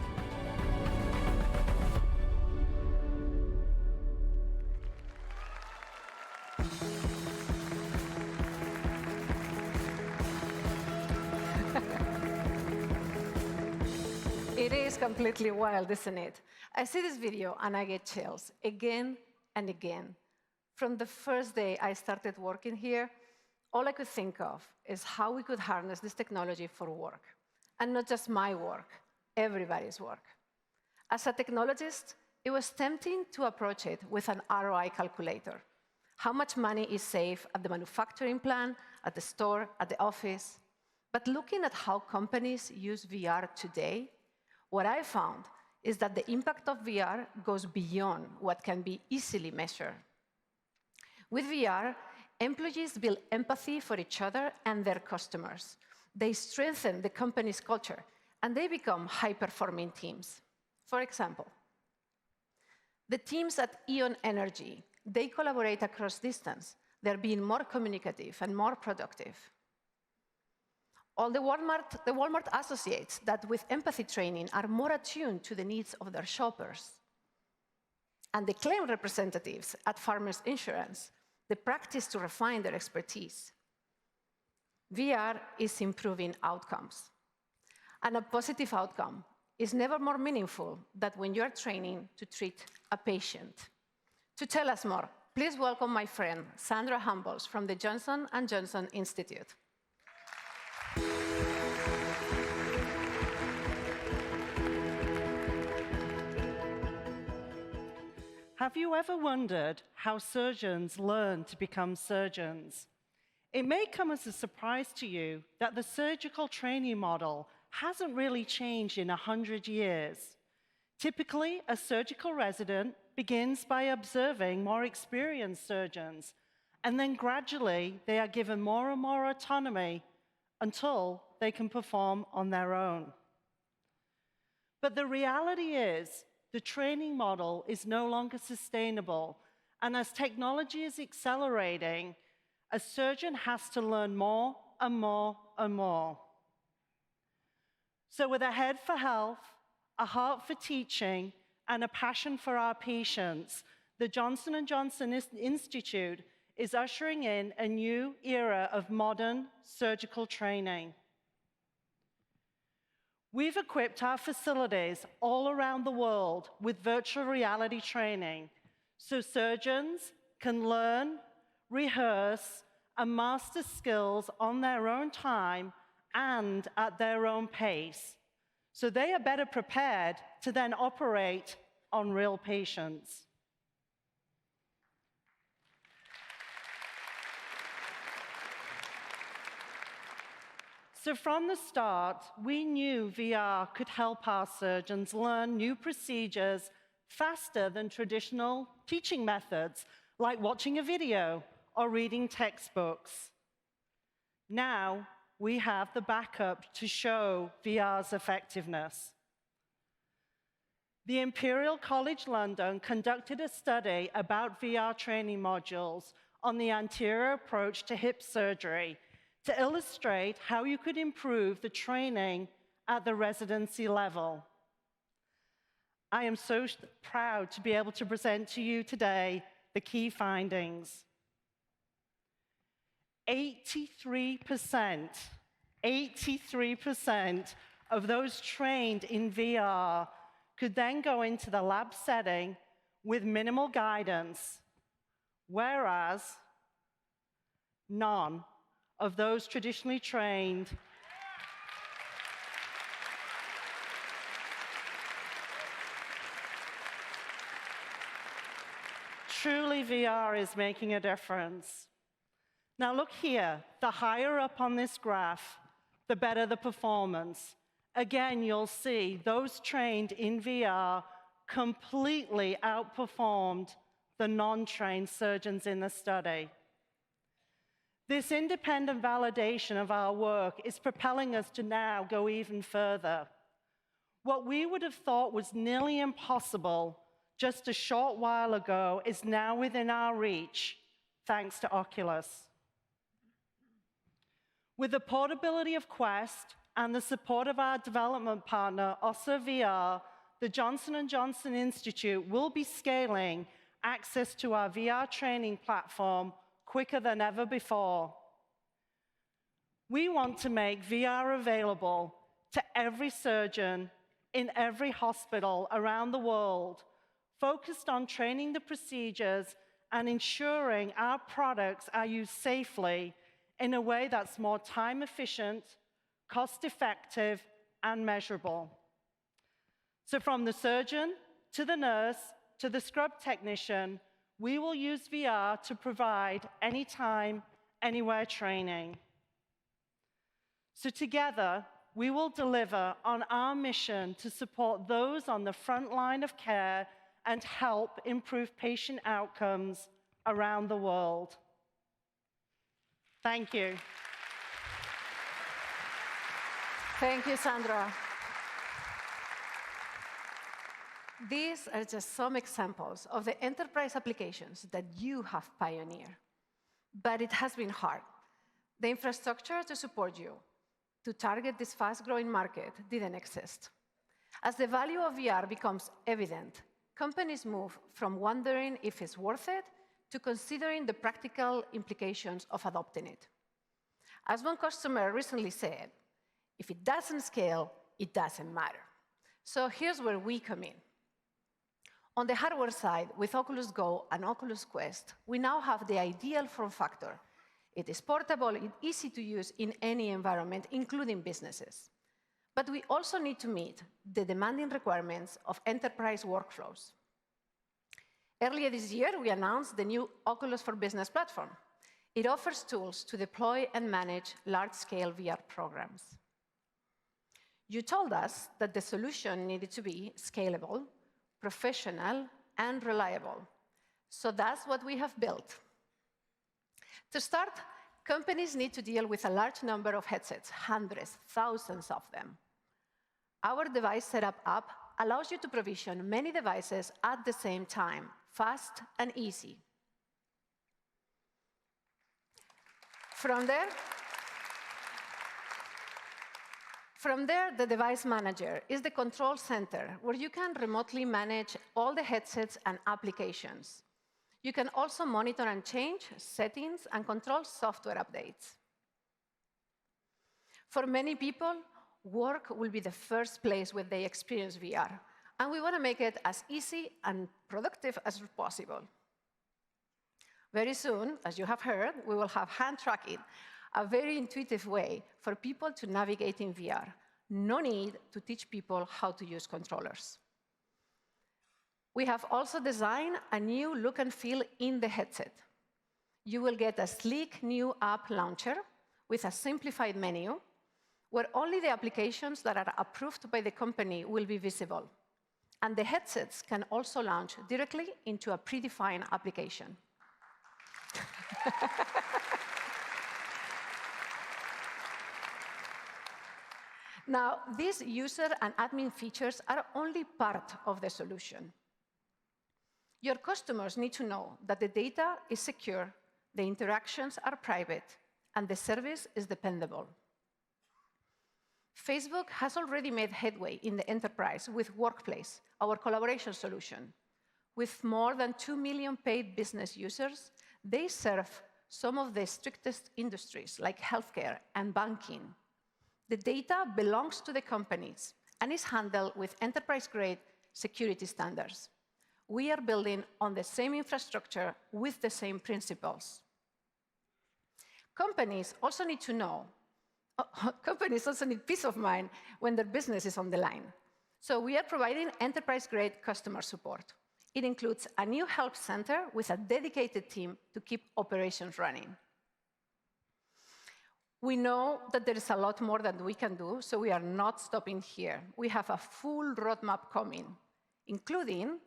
It is completely wild, isn't it? I see this video and I get chills again and again. From the first day I started working here, all I could think of is how we could harness this technology for work. And not just my work, everybody's work. As a technologist, it was tempting to approach it with an ROI calculator. How much money is saved at the manufacturing plant, at the store, at the office? But looking at how companies use VR today, what I found is that the impact of VR goes beyond what can be easily measured. With VR, employees build empathy for each other and their customers. They strengthen the company's culture, and they become high-performing teams. For example, the teams at Ion Energy, they collaborate across distance. They're being more communicative and more productive. All the Walmart associates that with empathy training are more attuned to the needs of their shoppers. And the claim representatives at Farmers Insurance, they practice to refine their expertise. VR is improving outcomes. And a positive outcome is never more meaningful than when you're training to treat a patient. To tell us more, please welcome my friend, Sandra Humbles from the Johnson & Johnson Institute. Have you ever wondered how surgeons learn to become surgeons? It may come as a surprise to you that the surgical training model hasn't really changed in 100 years. Typically, a surgical resident begins by observing more experienced surgeons, and then gradually they are given more and more autonomy until they can perform on their own. But the reality is, the training model is no longer sustainable, and as technology is accelerating, a surgeon has to learn more and more and more. So with a head for health, a heart for teaching, and a passion for our patients, the Johnson & Johnson Institute is ushering in a new era of modern surgical training. We've equipped our facilities all around the world with virtual reality training, so surgeons can learn, rehearse, and master skills on their own time and at their own pace, so they are better prepared to then operate on real patients. So from the start, we knew VR could help our surgeons learn new procedures faster than traditional teaching methods, like watching a video or reading textbooks. Now, we have the backup to show VR's effectiveness. The Imperial College London conducted a study about VR training modules on the anterior approach to hip surgery to illustrate how you could improve the training at the residency level. I am so proud to be able to present to you today the key findings. 83% of those trained in VR could then go into the lab setting with minimal guidance, whereas none of those traditionally trained truly VR is making a difference. Now look here, the higher up on this graph, the better the performance. Again, you'll see those trained in VR completely outperformed the non-trained surgeons in the study. This independent validation of our work is propelling us to now go even further. What we would have thought was nearly impossible just a short while ago is now within our reach, thanks to Oculus. With the portability of Quest and the support of our development partner, OSA VR, the Johnson & Johnson Institute will be scaling access to our VR training platform quicker than ever before. We want to make VR available to every surgeon in every hospital around the world, focused on training the procedures and ensuring our products are used safely in a way that's more time efficient, cost-effective, and measurable. So from the surgeon to the nurse to the scrub technician, we will use VR to provide anytime, anywhere training. So together, we will deliver on our mission to support those on the front line of care and help improve patient outcomes around the world. Thank you. Thank you, Sandra. These are just some examples of the enterprise applications that you have pioneered. But it has been hard. The infrastructure to support you, to target this fast-growing market, didn't exist. As the value of VR becomes evident, companies move from wondering if it's worth it to considering the practical implications of adopting it. As one customer recently said, if it doesn't scale, it doesn't matter. So here's where we come in. On the hardware side, with Oculus Go and Oculus Quest, we now have the ideal form factor. It is portable and easy to use in any environment, including businesses. But we also need to meet the demanding requirements of enterprise workflows. Earlier this year, we announced the new Oculus for Business platform. It offers tools to deploy and manage large-scale VR programs. You told us that the solution needed to be scalable, professional, and reliable. So that's what we have built. To start, companies need to deal with a large number of headsets, hundreds, thousands of them. Our device setup app allows you to provision many devices at the same time, fast and easy. From there, the device manager is the control center where you can remotely manage all the headsets and applications. You can also monitor and change settings and control software updates. For many people, work will be the first place where they experience VR, and we want to make it as easy and productive as possible. Very soon, as you have heard, we will have hand tracking, a very intuitive way for people to navigate in VR. No need to teach people how to use controllers. We have also designed a new look and feel in the headset. You will get a sleek new app launcher with a simplified menu, where only the applications that are approved by the company will be visible. And the headsets can also launch directly into a predefined application. Now, these user and admin features are only part of the solution. Your customers need to know that the data is secure, the interactions are private, and the service is dependable. Facebook has already made headway in the enterprise with Workplace, our collaboration solution. With more than 2 million paid business users, they serve some of the strictest industries, like healthcare and banking. The data belongs to the companies and is handled with enterprise-grade security standards. We are building on the same infrastructure with the same principles. Companies also need peace of mind when their business is on the line. So we are providing enterprise-grade customer support. It includes a new help center with a dedicated team to keep operations running. We know that there is a lot more that we can do, so we are not stopping here. We have a full roadmap coming, including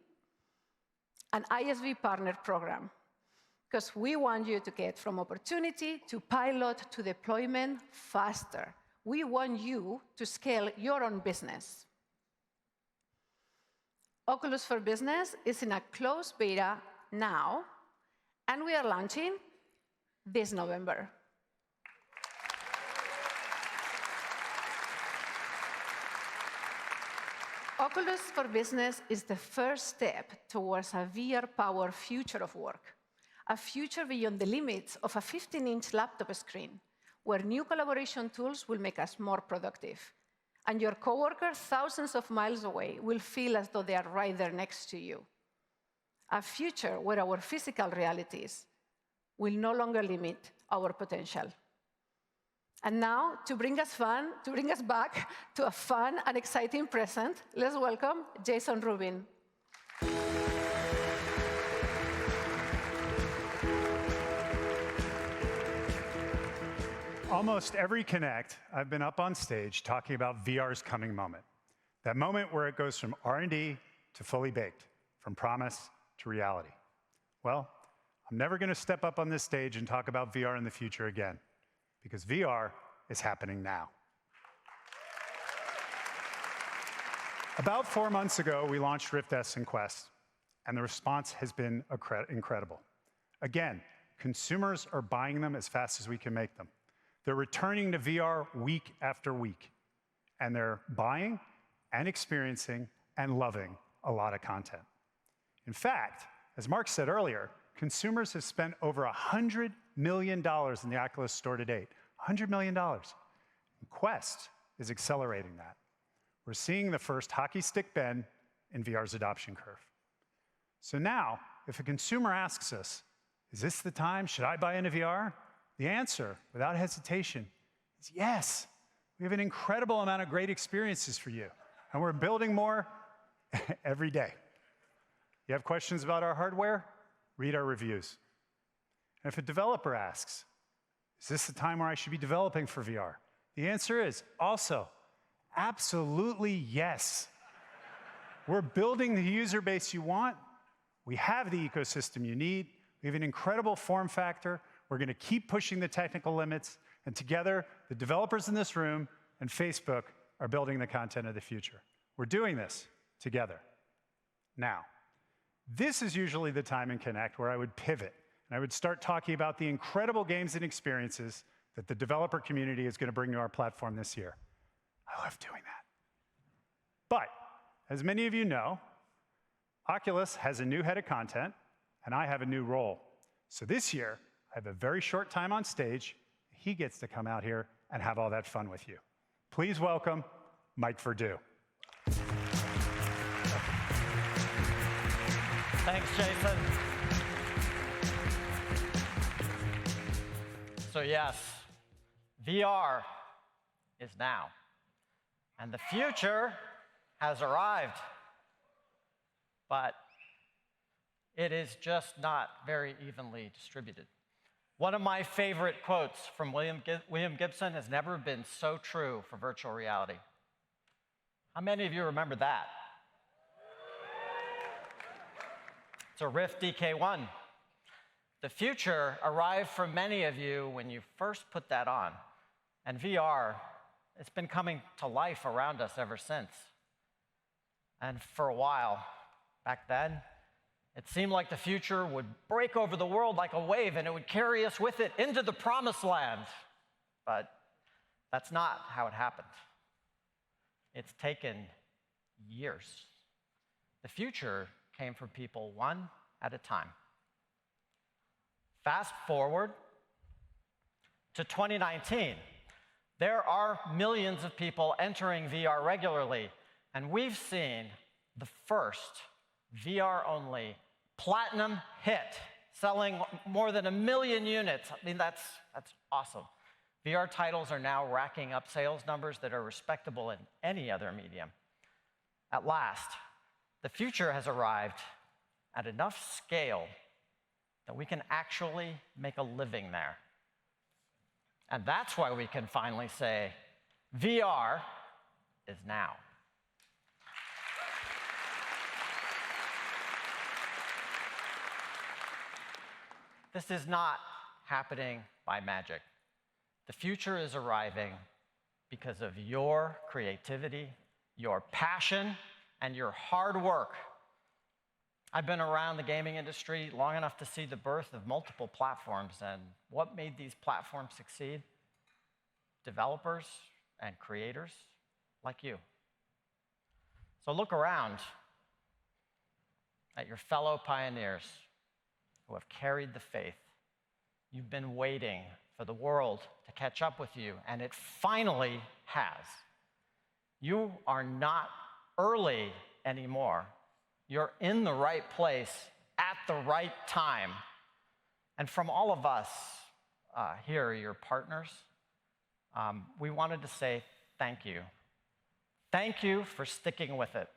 an ISV partner program, because we want you to get from opportunity to pilot to deployment faster. We want you to scale your own business. Oculus for Business is in a closed beta now, and we are launching this November. Oculus for Business is the first step towards a VR-powered future of work, a future beyond the limits of a 15-inch laptop screen, where new collaboration tools will make us more productive. And your coworker, thousands of miles away, will feel as though they are right there next to you. A future where our physical realities will no longer limit our potential. And now, to bring us back to a fun and exciting present, let's welcome Jason Rubin. almost every Connect, I've been up on stage talking about VR's coming moment. That moment where it goes from R&D to fully baked, from promise to reality. Well, I'm never going to step up on this stage and talk about VR in the future again, because VR is happening now. About 4 months ago, we launched Rift S and Quest, and the response has been incredible. Again, consumers are buying them as fast as we can make them. They're returning to VR week after week, and they're buying and experiencing and loving a lot of content. In fact, as Mark said earlier, consumers have spent over $100 million in the Oculus store to date. $100 million. And Quest is accelerating that. We're seeing the first hockey stick bend in VR's adoption curve. So now, if a consumer asks us, is this the time? Should I buy into VR? The answer, without hesitation, is yes. We have an incredible amount of great experiences for you, and we're building more every day. You have questions about our hardware? Read our reviews. And if a developer asks, is this the time where I should be developing for VR? The answer is also absolutely yes. We're building the user base you want. We have the ecosystem you need. We have an incredible form factor. We're going to keep pushing the technical limits. And together, the developers in this room and Facebook are building the content of the future. We're doing this together. Now, this is usually the time in Connect where I would pivot, and I would start talking about the incredible games and experiences that the developer community is going to bring to our platform this year. I love doing that. But, as many of you know, Oculus has a new head of content, and I have a new role. So this year, I have a very short time on stage. He gets to come out here and have all that fun with you. Please welcome Mike Verdu. Thanks, Jason. So yes, VR is now, and the future has arrived, but it is just not very evenly distributed. One of my favorite quotes from William Gibson has never been so true for virtual reality. How many of you remember that? It's a Rift DK1. The future arrived for many of you when you first put that on. And VR, it's been coming to life around us ever since. And for a while, back then, it seemed like the future would break over the world like a wave and it would carry us with it into the promised land. But that's not how it happened. It's taken years. The future came for people one at a time. Fast forward to 2019. There are millions of people entering VR regularly, and we've seen the first VR-only platinum hit, selling more than 1 million units. I mean, that's awesome. VR titles are now racking up sales numbers that are respectable in any other medium. At last, the future has arrived at enough scale that we can actually make a living there. And that's why we can finally say, VR is now. This is not happening by magic. The future is arriving because of your creativity, your passion, and your hard work. I've been around the gaming industry long enough to see the birth of multiple platforms, and what made these platforms succeed? Developers and creators like you. So look around at your fellow pioneers who have carried the faith. You've been waiting for the world to catch up with you, and it finally has. You are not early anymore. You're in the right place at the right time. And from all of us here, your partners, we wanted to say thank you. Thank you for sticking with it.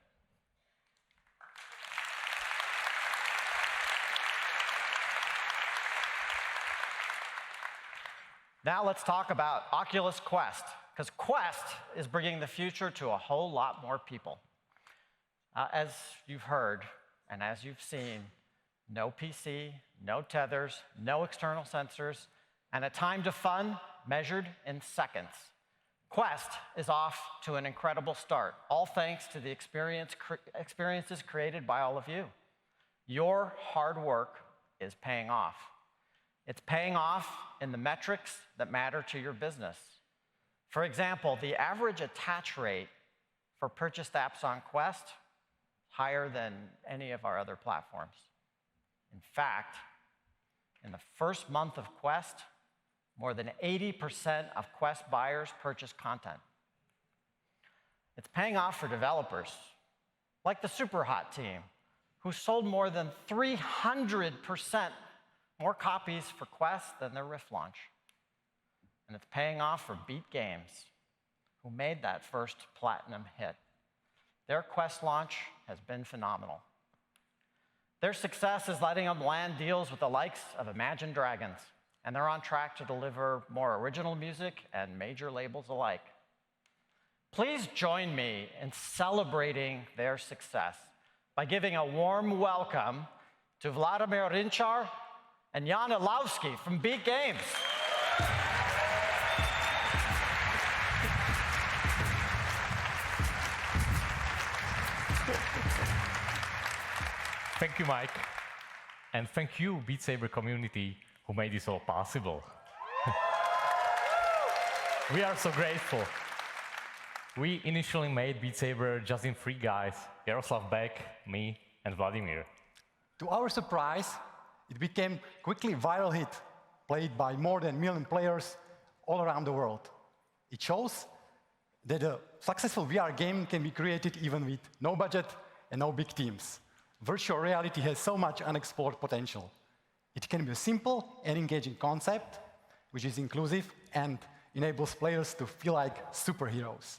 Now let's talk about Oculus Quest, because Quest is bringing the future to a whole lot more people. As you've heard and as you've seen, no PC, no tethers, no external sensors, and a time to fun measured in seconds. Quest is off to an incredible start, all thanks to the experiences created by all of you. Your hard work is paying off. It's paying off in the metrics that matter to your business. For example, the average attach rate for purchased apps on Quest is higher than any of our other platforms. In fact, in the first month of Quest, more than 80% of Quest buyers purchase content. It's paying off for developers, like the Superhot team, who sold more than 300% more copies for Quest than their Rift launch. And it's paying off for Beat Games, who made that first platinum hit. Their Quest launch has been phenomenal. Their success is letting them land deals with the likes of Imagine Dragons, and they're on track to deliver more original music and major labels alike. Please join me in celebrating their success by giving a warm welcome to Vladimir Rinchar and Jan Ilowski from Beat Games. Thank you, Mike. And thank you, Beat Saber community, who made this all possible. We are so grateful. We initially made Beat Saber just in 3 guys, Jaroslav Beck, me, and Vladimir. To our surprise, it became quickly a viral hit, played by more than 1 million players all around the world. It shows that a successful VR game can be created even with no budget and no big teams. Virtual reality has so much unexplored potential. It can be a simple and engaging concept, which is inclusive and enables players to feel like superheroes.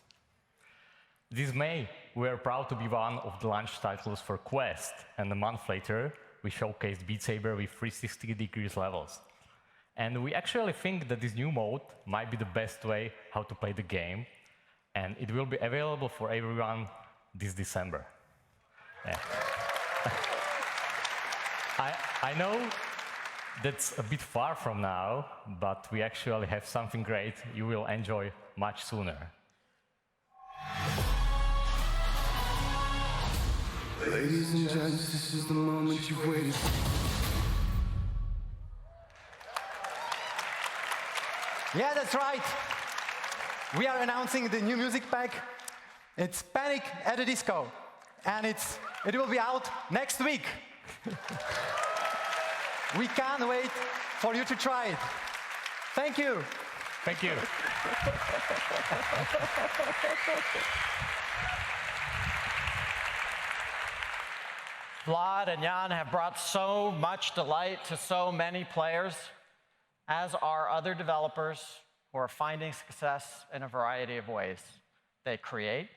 This May, we are proud to be one of the launch titles for Quest, and a month later, we showcased Beat Saber with 360 degrees levels. And we actually think that this new mode might be the best way how to play the game, and it will be available for everyone this December. Yeah. I know that's a bit far from now, but we actually have something great you will enjoy much sooner. Ladies and gents, this is the moment you've waited for. Yeah, that's right. We are announcing the new music pack. It's Panic at the Disco, and it will be out next week. We can't wait for you to try it. Thank you. Thank you. Vlad and Jan have brought so much delight to so many players, as are other developers who are finding success in a variety of ways. They create,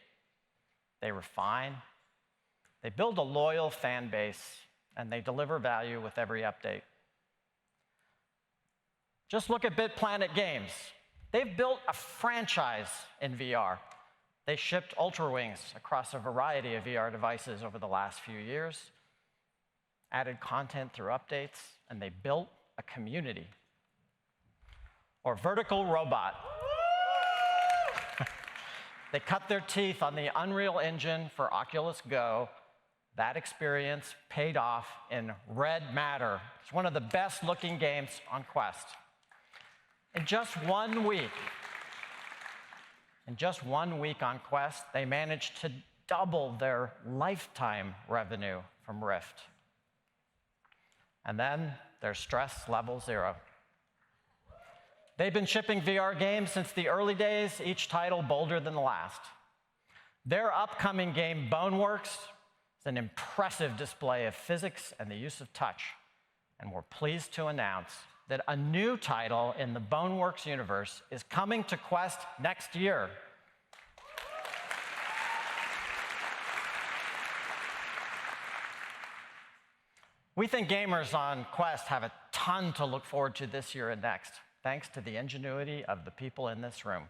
they refine, they build a loyal fan base, and they deliver value with every update. Just look at BitPlanet Games. They've built a franchise in VR. They shipped Ultra Wings across a variety of VR devices over the last few years, added content through updates, and they built a community. Or Vertical Robot. They cut their teeth on the Unreal Engine for Oculus Go. That experience paid off in Red Matter. It's one of the best looking games on Quest. In just 1 week on Quest, they managed to double their lifetime revenue from Rift. And then there's Stress Level 0. They've been shipping VR games since the early days, each title bolder than the last. Their upcoming game, Boneworks, is an impressive display of physics and the use of touch. And we're pleased to announce that a new title in the Boneworks universe is coming to Quest next year. We think gamers on Quest have a ton to look forward to this year and next. thanks to the ingenuity of the people in this room.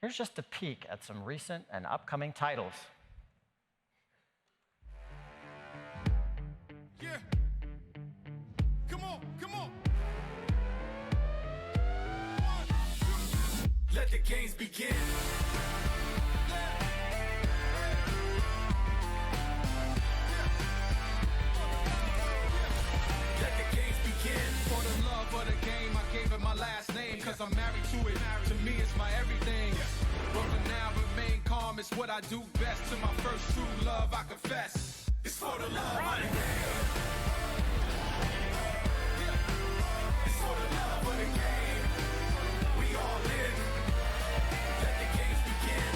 Here's just a peek at some recent and upcoming titles. Yeah. Come on, come on. Let the games begin. Let the games begin. For the love of the game, I gave it my last name, cause I'm married to it. To me, it's my everything. But for now, remain calm, it's what I do best. To my first true love, I confess. It's for the love of the game. It's for the love of the game. We all in. Let the games begin.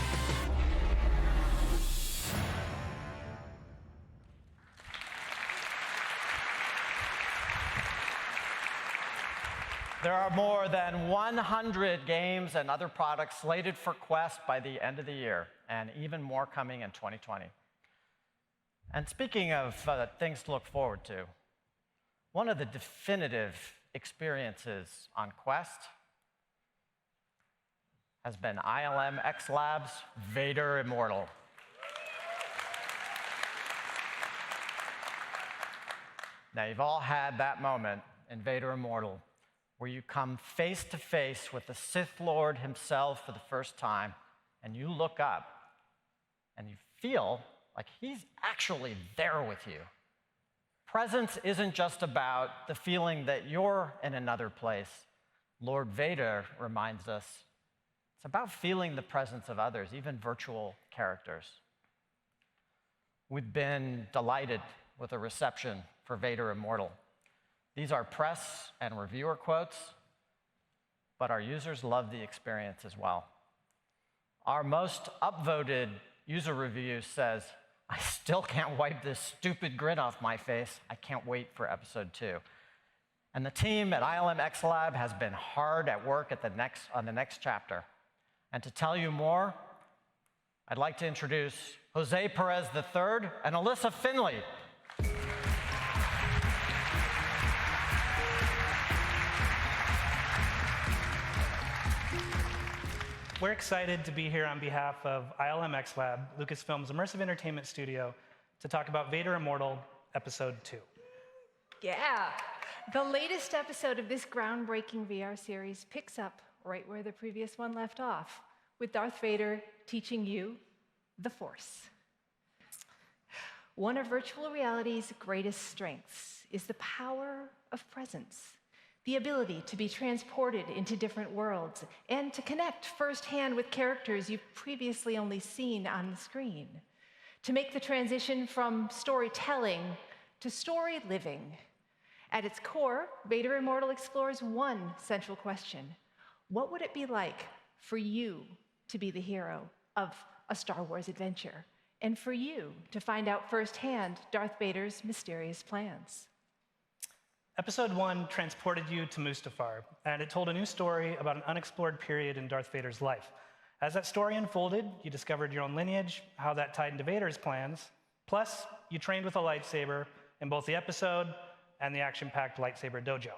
There are more than 100 games and other products slated for Quest by the end of the year, and even more coming in 2020. And speaking of things to look forward to, one of the definitive experiences on Quest has been ILM X Lab's Vader Immortal. Now, you've all had that moment in Vader Immortal where you come face to face with the Sith Lord himself for the first time, and you look up and you feel like he's actually there with you. Presence isn't just about the feeling that you're in another place. Lord Vader reminds us it's about feeling the presence of others, even virtual characters. We've been delighted with the reception for Vader Immortal. These are press and reviewer quotes, but our users love the experience as well. Our most upvoted user review says, "I still can't wipe this stupid grin off my face. I can't wait for episode 2." And the team at ILM X Lab has been hard at work on the next chapter. And to tell you more, I'd like to introduce Jose Perez III and Alyssa Finley. We're excited to be here on behalf of ILM X Lab, Lucasfilm's immersive entertainment studio, to talk about Vader Immortal, Episode 2. Yeah. The latest episode of this groundbreaking VR series picks up right where the previous one left off, with Darth Vader teaching you the Force. One of virtual reality's greatest strengths is the power of presence, the ability to be transported into different worlds and to connect firsthand with characters you've previously only seen on the screen, to make the transition from storytelling to story living. At its core, Vader Immortal explores one central question: what would it be like for you to be the hero of a Star Wars adventure, and for you to find out firsthand Darth Vader's mysterious plans? Episode 1 transported you to Mustafar, and it told a new story about an unexplored period in Darth Vader's life. As that story unfolded, you discovered your own lineage, how that tied into Vader's plans, plus you trained with a lightsaber in both the episode and the action-packed lightsaber dojo.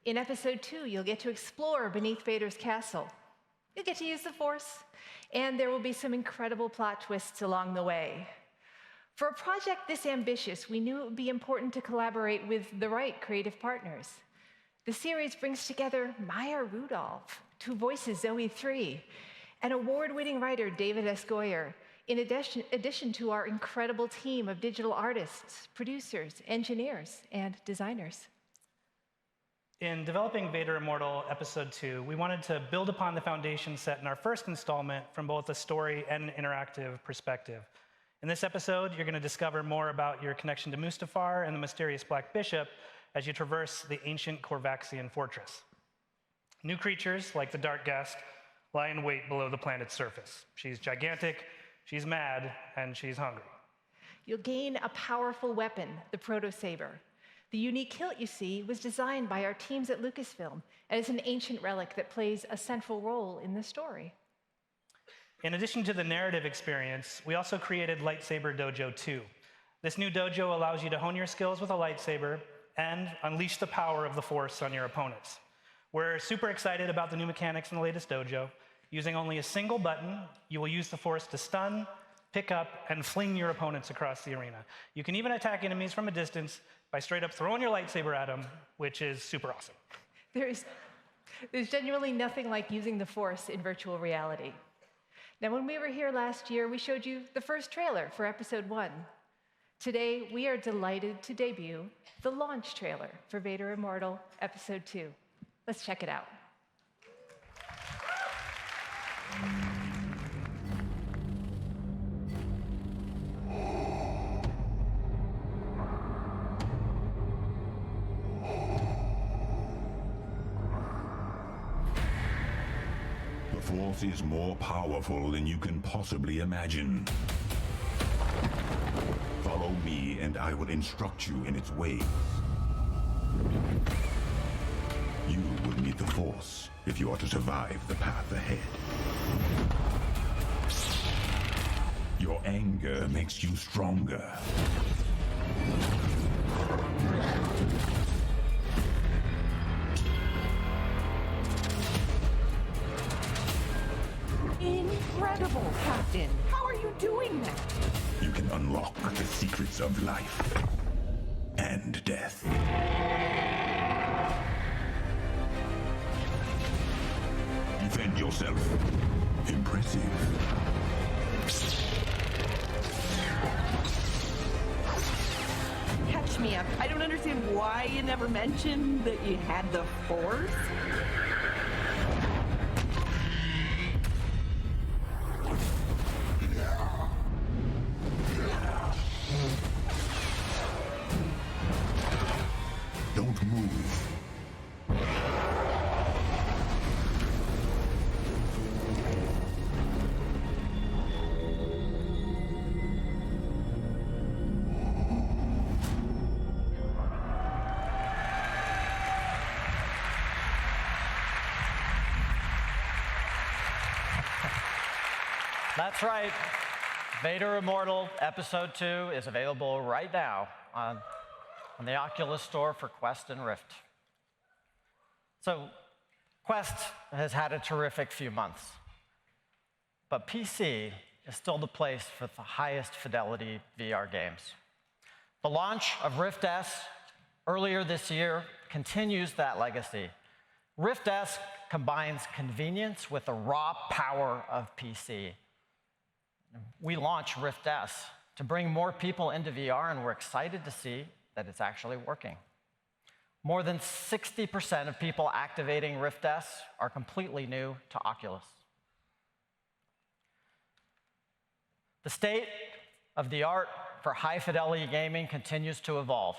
In Episode 2, you'll get to explore beneath Vader's castle. You'll get to use the Force, and there will be some incredible plot twists along the way. For a project this ambitious, we knew it would be important to collaborate with the right creative partners. The series brings together Maya Rudolph, to voices Zoe 3, and award-winning writer David S. Goyer, in addition to our incredible team of digital artists, producers, engineers, and designers. In developing Vader Immortal Episode 2, we wanted to build upon the foundation set in our first installment from both a story and an interactive perspective. In this episode, you're going to discover more about your connection to Mustafar and the mysterious Black Bishop as you traverse the ancient Corvaxian fortress. New creatures, like the Dark Guest, lie in wait below the planet's surface. She's gigantic, she's mad, and she's hungry. You'll gain a powerful weapon, the Proto-Saber. The unique hilt you see was designed by our teams at Lucasfilm, and is an ancient relic that plays a central role in the story. In addition to the narrative experience, we also created Lightsaber Dojo 2. This new dojo allows you to hone your skills with a lightsaber and unleash the power of the Force on your opponents. We're super excited about the new mechanics in the latest dojo. Using only a single button, you will use the force to stun, pick up, and fling your opponents across the arena. You can even attack enemies from a distance by straight up throwing your lightsaber at them, which is super awesome. There's genuinely nothing like using the Force in virtual reality. Now, when we were here last year, we showed you the first trailer for Episode 1. Today, we are delighted to debut the launch trailer for Vader Immortal Episode 2. Let's check it out. The Force is more powerful than you can possibly imagine. Follow me, and I will instruct you in its ways. You will need the Force if you are to survive the path ahead. Your anger makes you stronger. Incredible, Captain! How are you doing that? You can unlock the secrets of life and death. Defend yourself. Impressive. Catch me up. I don't understand why you never mentioned that you had the Force. Don't move. That's right. Vader Immortal Episode 2 is available right now on the Oculus Store for Quest and Rift. So Quest has had a terrific few months, but PC is still the place for the highest fidelity VR games. The launch of Rift S earlier this year continues that legacy. Rift S combines convenience with the raw power of PC. We launched Rift S to bring more people into VR, and we're excited to see that it's actually working. More than 60% of people activating Rift S are completely new to Oculus. The state of the art for high-fidelity gaming continues to evolve.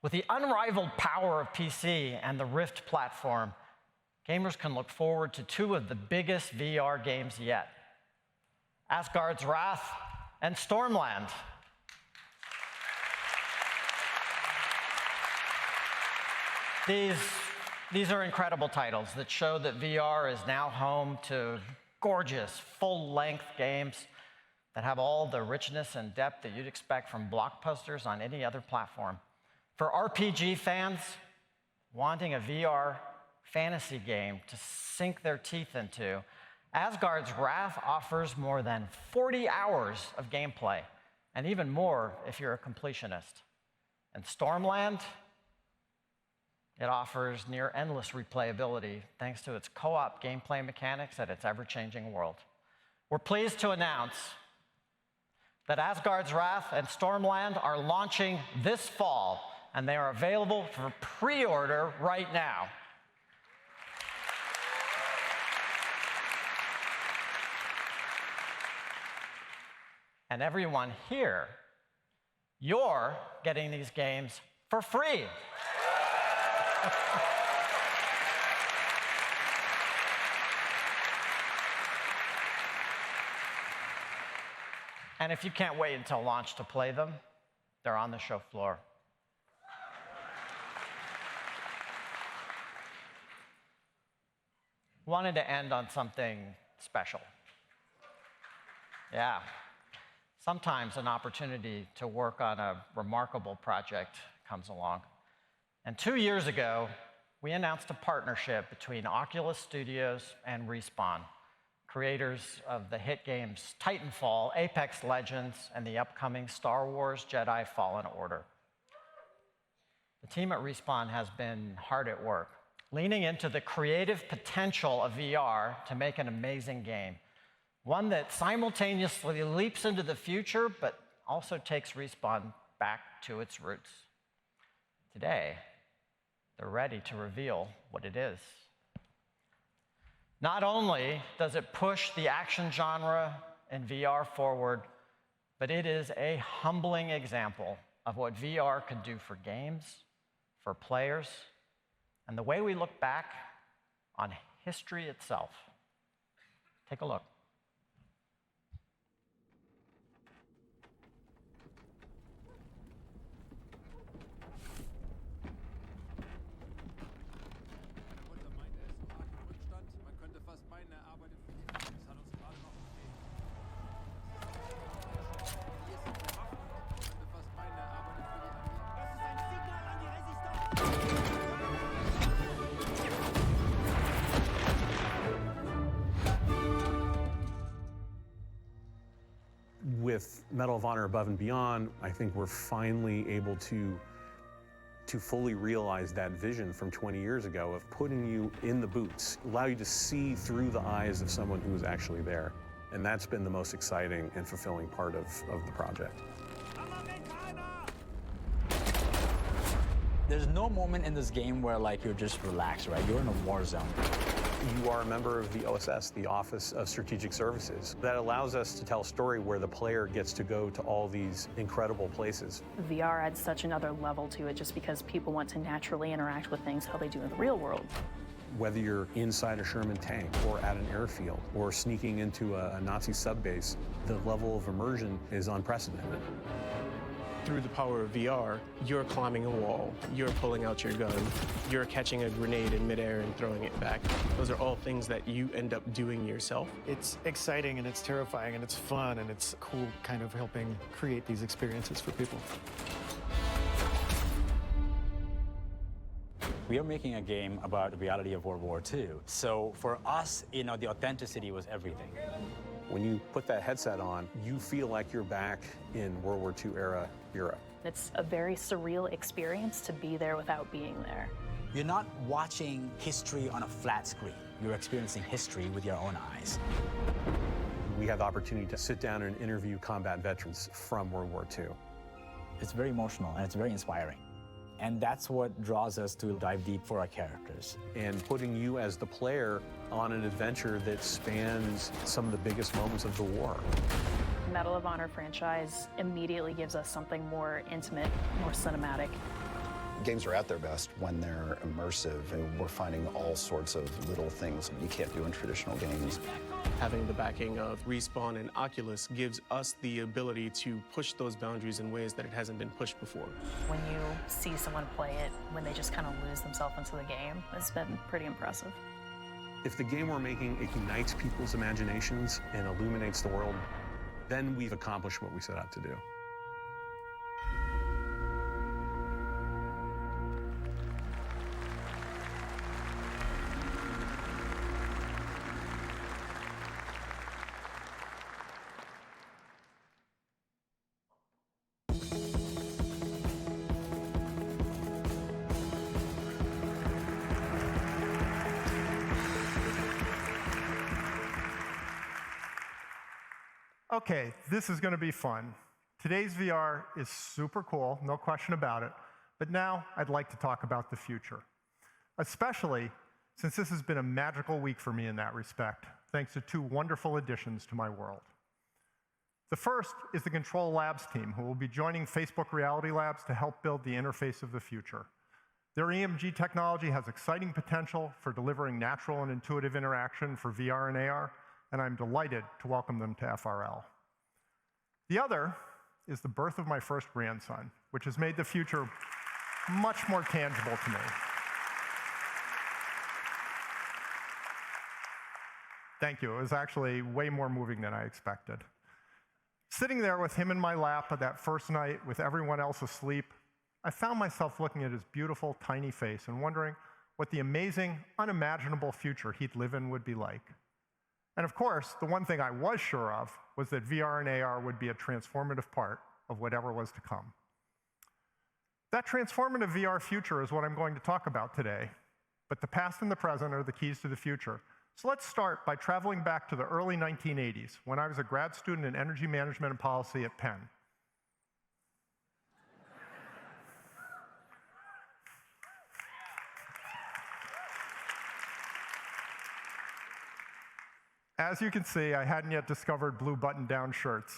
With the unrivaled power of PC and the Rift platform, gamers can look forward to two of the biggest VR games yet: Asgard's Wrath and Stormland. These are incredible titles that show that VR is now home to gorgeous, full-length games that have all the richness and depth that you'd expect from blockbusters on any other platform. For RPG fans wanting a VR fantasy game to sink their teeth into, Asgard's Wrath offers more than 40 hours of gameplay, and even more if you're a completionist. And Stormland, it offers near endless replayability thanks to its co-op gameplay mechanics and its ever-changing world. We're pleased to announce that Asgard's Wrath and Stormland are launching this fall, and they are available for pre-order right now. And everyone here, you're getting these games for free. And if you can't wait until launch to play them, they're on the show floor. Wanted to end on something special. Yeah. Sometimes an opportunity to work on a remarkable project comes along. And 2 years ago, we announced a partnership between Oculus Studios and Respawn, creators of the hit games Titanfall, Apex Legends, and the upcoming Star Wars Jedi Fallen Order. The team at Respawn has been hard at work, leaning into the creative potential of VR to make an amazing game, one that simultaneously leaps into the future, but also takes Respawn back to its roots. Today, they're ready to reveal what it is. Not only does it push the action genre in VR forward, but it is a humbling example of what VR could do for games, for players, and the way we look back on history itself. Take a look. With Medal of Honor Above and Beyond, I think we're finally able to fully realize that vision from 20 years ago of putting you in the boots, allow you to see through the eyes of someone who's actually there. And that's been the most exciting and fulfilling part of the project. There's no moment in this game where you're just relaxed, right? You're in a war zone. You are a member of the OSS, the Office of Strategic Services. That allows us to tell a story where the player gets to go to all these incredible places. VR adds such another level to it just because people want to naturally interact with things how they do in the real world. Whether you're inside a Sherman tank or at an airfield or sneaking into a Nazi subbase, the level of immersion is unprecedented. Through the power of VR, you're climbing a wall, you're pulling out your gun, you're catching a grenade in midair and throwing it back. Those are all things that you end up doing yourself. It's exciting and it's terrifying and it's fun and it's cool kind of helping create these experiences for people. We are making a game about the reality of World War II. So for us, the authenticity was everything. When you put that headset on, you feel like you're back in World War II era Europe. It's a very surreal experience to be there without being there. You're not watching history on a flat screen. You're experiencing history with your own eyes. We had the opportunity to sit down and interview combat veterans from World War II. It's very emotional and it's very inspiring. And that's what draws us to dive deep for our characters. And putting you as the player on an adventure that spans some of the biggest moments of the war. Medal of Honor franchise immediately gives us something more intimate, more cinematic. Games are at their best when they're immersive, and we're finding all sorts of little things you can't do in traditional games. Having the backing of Respawn and Oculus gives us the ability to push those boundaries in ways that it hasn't been pushed before. When you see someone play it, when they just kind of lose themselves into the game, it's been pretty impressive. If the game we're making ignites people's imaginations and illuminates the world, then we've accomplished what we set out to do. Okay, this is going to be fun. Today's VR is super cool, no question about it. But now I'd like to talk about the future, especially since this has been a magical week for me in that respect, thanks to two wonderful additions to my world. The first is the Control Labs team, who will be joining Facebook Reality Labs to help build the interface of the future. Their EMG technology has exciting potential for delivering natural and intuitive interaction for VR and AR, and I'm delighted to welcome them to FRL. The other is the birth of my first grandson, which has made the future much more tangible to me. Thank you. It was actually way more moving than I expected. Sitting there with him in my lap that first night with everyone else asleep, I found myself looking at his beautiful, tiny face and wondering what the amazing, unimaginable future he'd live in would be like. And of course, the one thing I was sure of was that VR and AR would be a transformative part of whatever was to come. That transformative VR future is what I'm going to talk about today, but the past and the present are the keys to the future. So let's start by traveling back to the early 1980s, when I was a grad student in energy management and policy at Penn. As you can see, I hadn't yet discovered blue button-down shirts,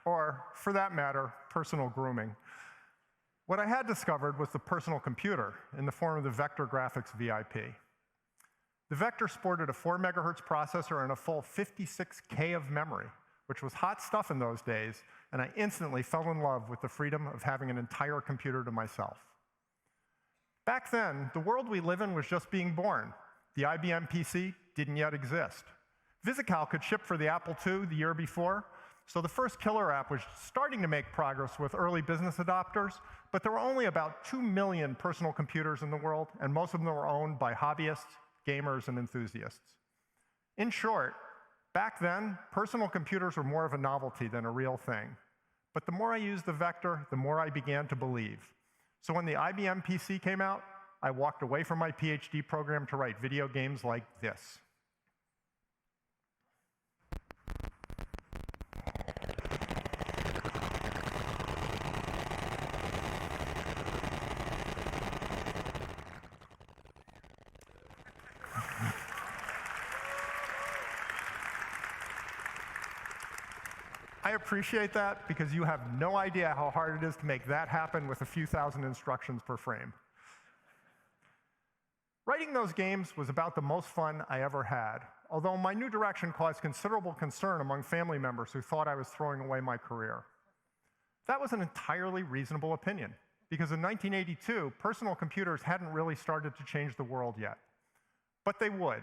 or, for that matter, personal grooming. What I had discovered was the personal computer in the form of the Vector Graphics VIP. The Vector sported a 4 megahertz processor and a full 56K of memory, which was hot stuff in those days, and I instantly fell in love with the freedom of having an entire computer to myself. Back then, the world we live in was just being born. The IBM PC didn't yet exist. VisiCal could ship for the Apple II the year before, so the first killer app was starting to make progress with early business adopters, but there were only about 2 million personal computers in the world, and most of them were owned by hobbyists, gamers, and enthusiasts. In short, back then, personal computers were more of a novelty than a real thing. But the more I used the Vector, the more I began to believe. So when the IBM PC came out, I walked away from my PhD program to write video games like this. I appreciate that because you have no idea how hard it is to make that happen with a few thousand instructions per frame. Writing those games was about the most fun I ever had, although my new direction caused considerable concern among family members who thought I was throwing away my career. That was an entirely reasonable opinion, because in 1982, personal computers hadn't really started to change the world yet. But they would.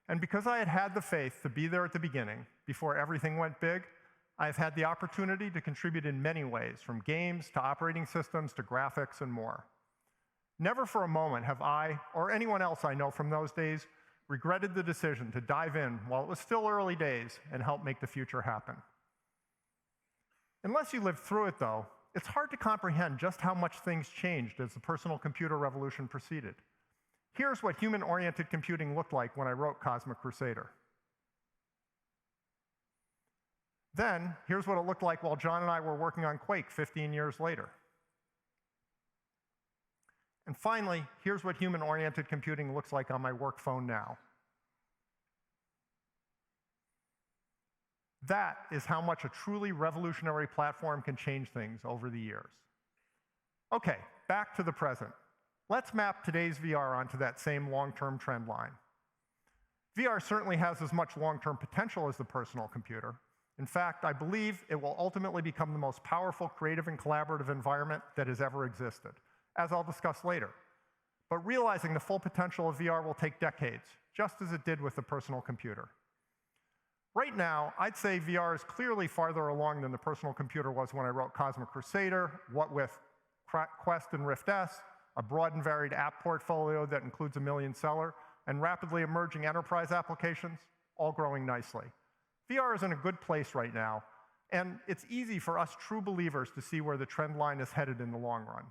And because I had had the faith to be there at the beginning, before everything went big, I've had the opportunity to contribute in many ways, from games to operating systems to graphics and more. Never for a moment have I, or anyone else I know from those days, regretted the decision to dive in while it was still early days and help make the future happen. Unless you lived through it, though, it's hard to comprehend just how much things changed as the personal computer revolution proceeded. Here's what human-oriented computing looked like when I wrote Cosmic Crusader. Then, here's what it looked like while John and I were working on Quake 15 years later. And finally, here's what human-oriented computing looks like on my work phone now. That is how much a truly revolutionary platform can change things over the years. Okay, back to the present. Let's map today's VR onto that same long-term trend line. VR certainly has as much long-term potential as the personal computer. In fact, I believe it will ultimately become the most powerful, creative, and collaborative environment that has ever existed, as I'll discuss later. But realizing the full potential of VR will take decades, just as it did with the personal computer. Right now, I'd say VR is clearly farther along than the personal computer was when I wrote Cosmic Crusader, what with Quest and Rift S, a broad and varied app portfolio that includes a million-seller, and rapidly emerging enterprise applications, all growing nicely. VR is in a good place right now, and it's easy for us true believers to see where the trend line is headed in the long run.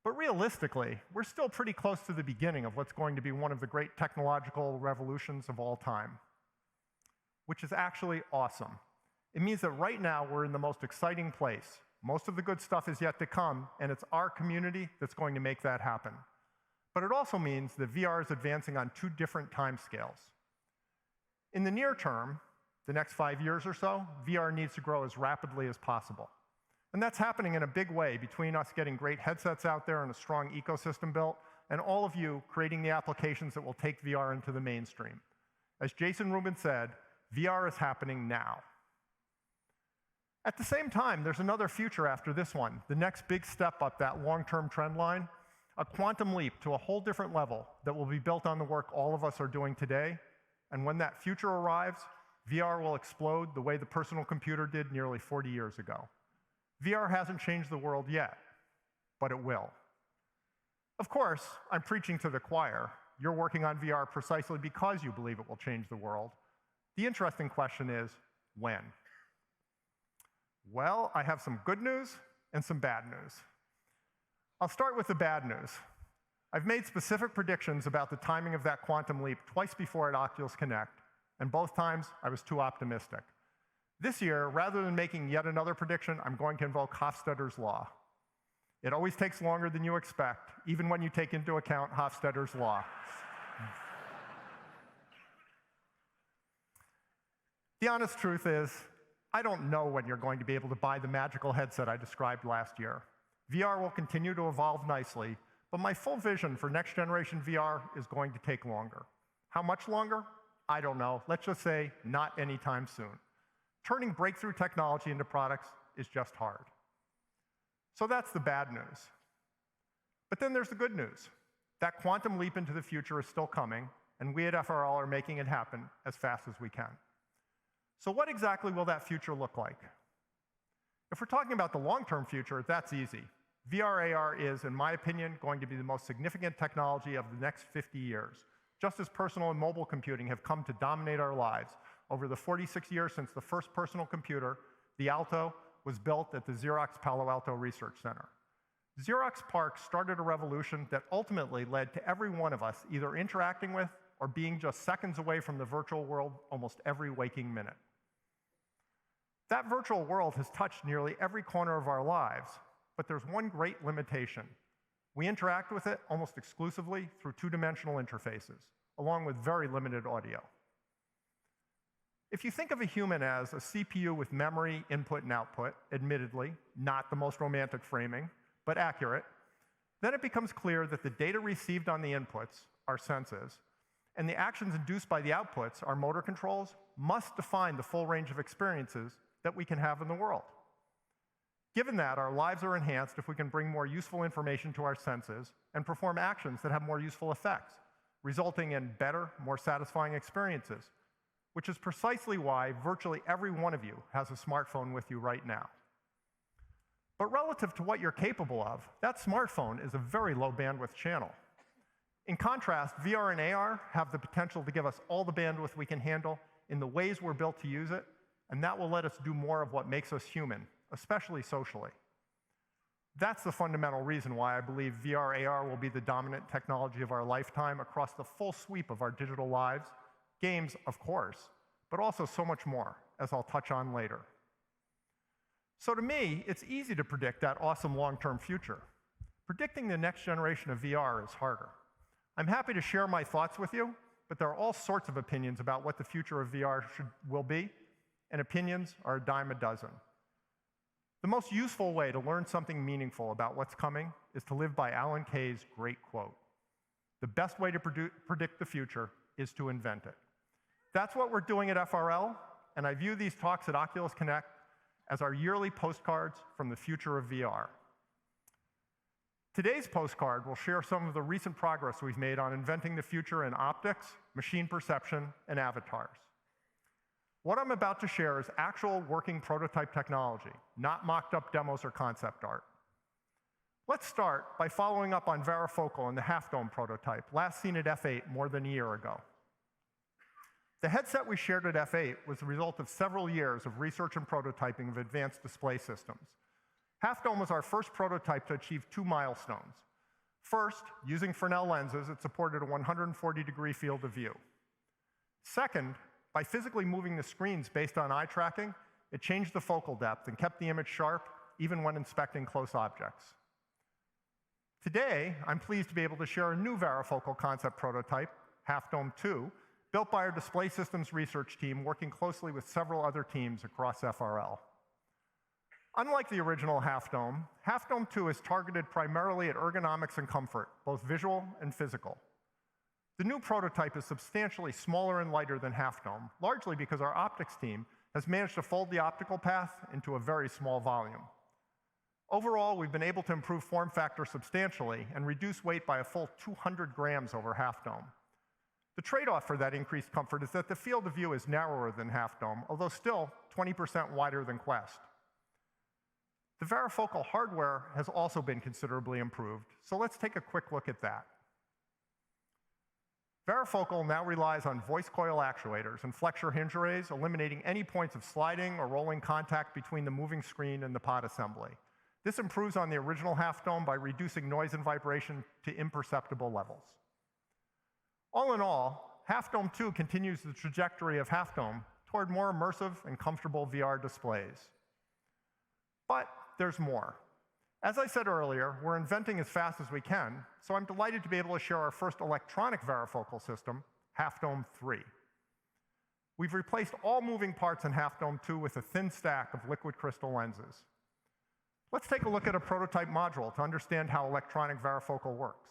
But realistically, we're still pretty close to the beginning of what's going to be one of the great technological revolutions of all time, which is actually awesome. It means that right now we're in the most exciting place. Most of the good stuff is yet to come, and it's our community that's going to make that happen. But it also means that VR is advancing on 2 different timescales. In the near term, the next 5 years or so, VR needs to grow as rapidly as possible. And that's happening in a big way between us getting great headsets out there and a strong ecosystem built, and all of you creating the applications that will take VR into the mainstream. As Jason Rubin said, VR is happening now. At the same time, there's another future after this one, the next big step up that long-term trend line, a quantum leap to a whole different level that will be built on the work all of us are doing today. And when that future arrives, VR will explode the way the personal computer did nearly 40 years ago. VR hasn't changed the world yet, but it will. Of course, I'm preaching to the choir. You're working on VR precisely because you believe it will change the world. The interesting question is, when? Well, I have some good news and some bad news. I'll start with the bad news. I've made specific predictions about the timing of that quantum leap twice before at Oculus Connect, and both times I was too optimistic. This year, rather than making yet another prediction, I'm going to invoke Hofstadter's law. It always takes longer than you expect, even when you take into account Hofstadter's law. The honest truth is, I don't know when you're going to be able to buy the magical headset I described last year. VR will continue to evolve nicely, but my full vision for next generation VR is going to take longer. How much longer? I don't know. Let's just say not anytime soon. Turning breakthrough technology into products is just hard. So that's the bad news. But then there's the good news. That quantum leap into the future is still coming, and we at FRL are making it happen as fast as we can. So what exactly will that future look like? If we're talking about the long-term future, that's easy. VR AR is, in my opinion, going to be the most significant technology of the next 50 years, just as personal and mobile computing have come to dominate our lives over the 46 years since the first personal computer, the Alto, was built at the Xerox Palo Alto Research Center. Xerox PARC started a revolution that ultimately led to every one of us either interacting with or being just seconds away from the virtual world almost every waking minute. That virtual world has touched nearly every corner of our lives, but there's one great limitation. We interact with it almost exclusively through two-dimensional interfaces, along with very limited audio. If you think of a human as a CPU with memory, input, and output, admittedly, not the most romantic framing, but accurate, then it becomes clear that the data received on the inputs, our senses, and the actions induced by the outputs, our motor controls, must define the full range of experiences that we can have in the world. Given that, our lives are enhanced if we can bring more useful information to our senses and perform actions that have more useful effects, resulting in better, more satisfying experiences, which is precisely why virtually every one of you has a smartphone with you right now. But relative to what you're capable of, that smartphone is a very low bandwidth channel. In contrast, VR and AR have the potential to give us all the bandwidth we can handle in the ways we're built to use it, and that will let us do more of what makes us human, especially socially. That's the fundamental reason why I believe VR AR will be the dominant technology of our lifetime across the full sweep of our digital lives, games, of course, but also so much more, as I'll touch on later. So to me, it's easy to predict that awesome long-term future. Predicting the next generation of VR is harder. I'm happy to share my thoughts with you, but there are all sorts of opinions about what the future of VR will be, and opinions are a dime a dozen. The most useful way to learn something meaningful about what's coming is to live by Alan Kay's great quote. The best way to predict the future is to invent it. That's what we're doing at FRL, and I view these talks at Oculus Connect as our yearly postcards from the future of VR. Today's postcard will share some of the recent progress we've made on inventing the future in optics, machine perception, and avatars. What I'm about to share is actual working prototype technology, not mocked-up demos or concept art. Let's start by following up on varifocal and the Half Dome prototype, last seen at F8 more than a year ago. The headset we shared at F8 was the result of several years of research and prototyping of advanced display systems. Half Dome was our first prototype to achieve 2 milestones. First, using Fresnel lenses, it supported a 140-degree field of view. Second, by physically moving the screens based on eye tracking, it changed the focal depth and kept the image sharp even when inspecting close objects. Today, I'm pleased to be able to share a new varifocal concept prototype, Half Dome 2, built by our display systems research team working closely with several other teams across FRL. Unlike the original Half Dome 2 is targeted primarily at ergonomics and comfort, both visual and physical. The new prototype is substantially smaller and lighter than Half Dome, largely because our optics team has managed to fold the optical path into a very small volume. Overall, we've been able to improve form factor substantially and reduce weight by a full 200 grams over Half Dome. The trade-off for that increased comfort is that the field of view is narrower than Half Dome, although still 20% wider than Quest. The varifocal hardware has also been considerably improved, so let's take a quick look at that. Varifocal now relies on voice coil actuators and flexure hinge arrays, eliminating any points of sliding or rolling contact between the moving screen and the pod assembly. This improves on the original Half Dome by reducing noise and vibration to imperceptible levels. All in all, Half Dome 2 continues the trajectory of Half Dome toward more immersive and comfortable VR displays. But there's more. As I said earlier, we're inventing as fast as we can, so I'm delighted to be able to share our first electronic varifocal system, Half Dome 3. We've replaced all moving parts in Half Dome 2 with a thin stack of liquid crystal lenses. Let's take a look at a prototype module to understand how electronic varifocal works.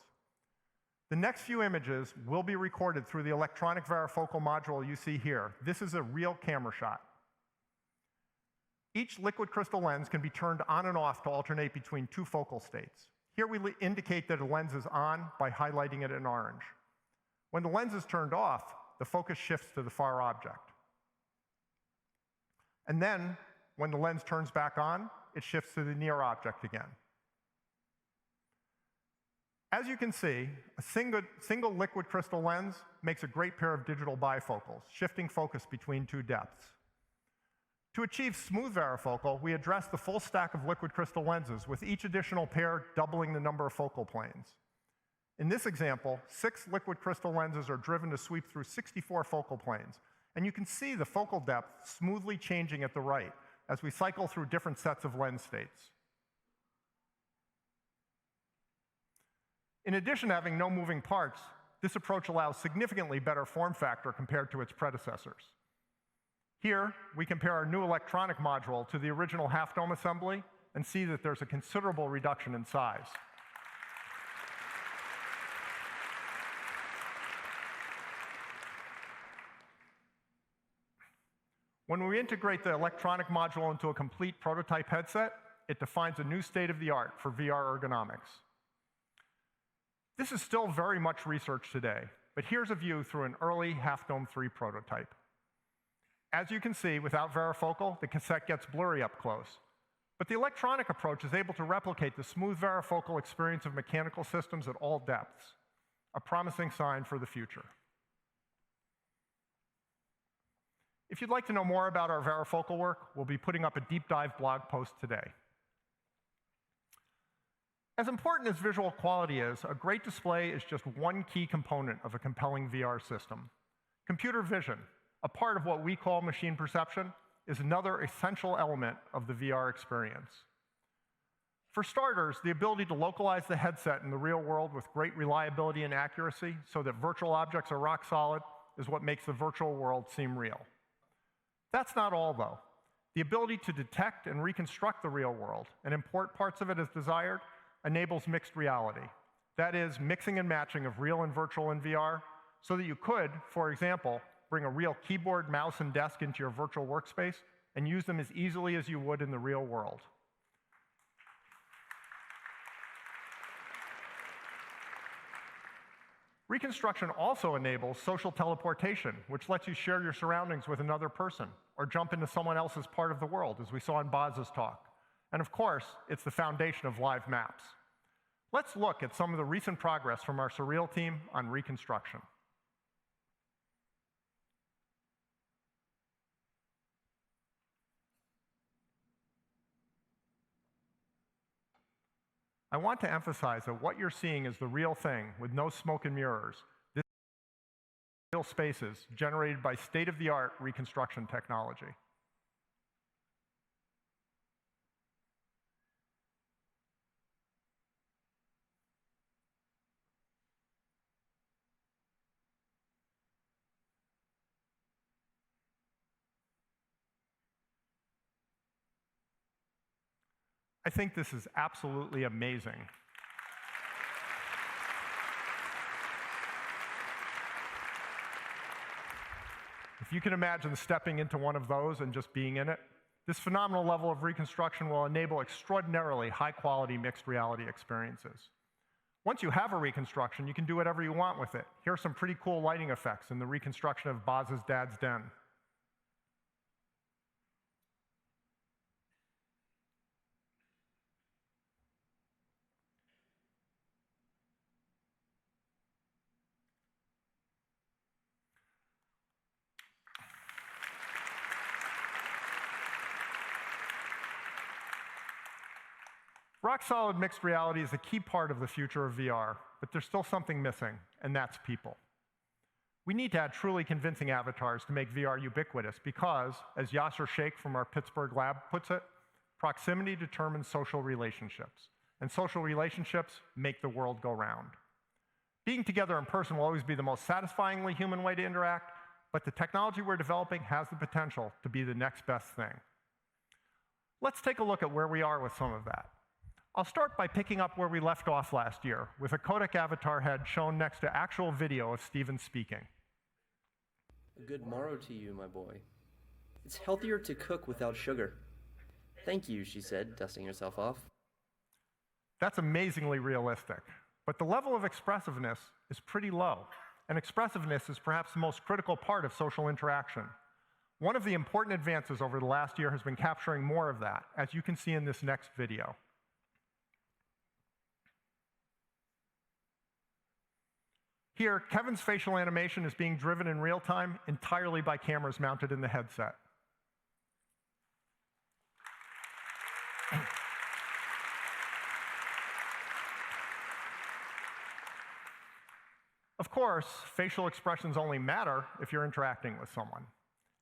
The next few images will be recorded through the electronic varifocal module you see here. This is a real camera shot. Each liquid crystal lens can be turned on and off to alternate between two focal states. Here we indicate that a lens is on by highlighting it in orange. When the lens is turned off, the focus shifts to the far object. And then, when the lens turns back on, it shifts to the near object again. As you can see, a single liquid crystal lens makes a great pair of digital bifocals, shifting focus between two depths. To achieve smooth varifocal, we address the full stack of liquid crystal lenses, with each additional pair doubling the number of focal planes. In this example, 6 liquid crystal lenses are driven to sweep through 64 focal planes, and you can see the focal depth smoothly changing at the right as we cycle through different sets of lens states. In addition to having no moving parts, this approach allows significantly better form factor compared to its predecessors. Here, we compare our new electronic module to the original Half Dome assembly and see that there's a considerable reduction in size. When we integrate the electronic module into a complete prototype headset, it defines a new state of the art for VR ergonomics. This is still very much research today, but here's a view through an early Half Dome 3 prototype. As you can see, without varifocal, the cassette gets blurry up close. But the electronic approach is able to replicate the smooth varifocal experience of mechanical systems at all depths, a promising sign for the future. If you'd like to know more about our varifocal work, we'll be putting up a deep dive blog post today. As important as visual quality is, a great display is just one key component of a compelling VR system. Computer vision, a part of what we call machine perception, is another essential element of the VR experience. For starters, the ability to localize the headset in the real world with great reliability and accuracy so that virtual objects are rock solid is what makes the virtual world seem real. That's not all, though. The ability to detect and reconstruct the real world and import parts of it as desired enables mixed reality. That is, mixing and matching of real and virtual in VR, so that you could, for example, bring a real keyboard, mouse, and desk into your virtual workspace and use them as easily as you would in the real world. Reconstruction also enables social teleportation, which lets you share your surroundings with another person or jump into someone else's part of the world, as we saw in Boz's talk. And of course, it's the foundation of live maps. Let's look at some of the recent progress from our Surreal team on reconstruction. I want to emphasize that what you're seeing is the real thing with no smoke and mirrors. This is real spaces generated by state-of-the-art reconstruction technology. I think this is absolutely amazing. If you can imagine stepping into one of those and just being in it, this phenomenal level of reconstruction will enable extraordinarily high-quality mixed reality experiences. Once you have a reconstruction, you can do whatever you want with it. Here are some pretty cool lighting effects in the reconstruction of Boz's dad's den. Rock-solid mixed reality is a key part of the future of VR, but there's still something missing, and that's people. We need to add truly convincing avatars to make VR ubiquitous because, as Yasser Sheikh from our Pittsburgh lab puts it, proximity determines social relationships, and social relationships make the world go round. Being together in person will always be the most satisfyingly human way to interact, but the technology we're developing has the potential to be the next best thing. Let's take a look at where we are with some of that. I'll start by picking up where we left off last year, with a codec avatar head shown next to actual video of Stephen speaking. A good morrow to you, my boy. It's healthier to cook without sugar. Thank you, she said, dusting herself off. That's amazingly realistic, but the level of expressiveness is pretty low, and expressiveness is perhaps the most critical part of social interaction. One of the important advances over the last year has been capturing more of that, as you can see in this next video. Here, Kevin's facial animation is being driven in real time entirely by cameras mounted in the headset. Of course, facial expressions only matter if you're interacting with someone.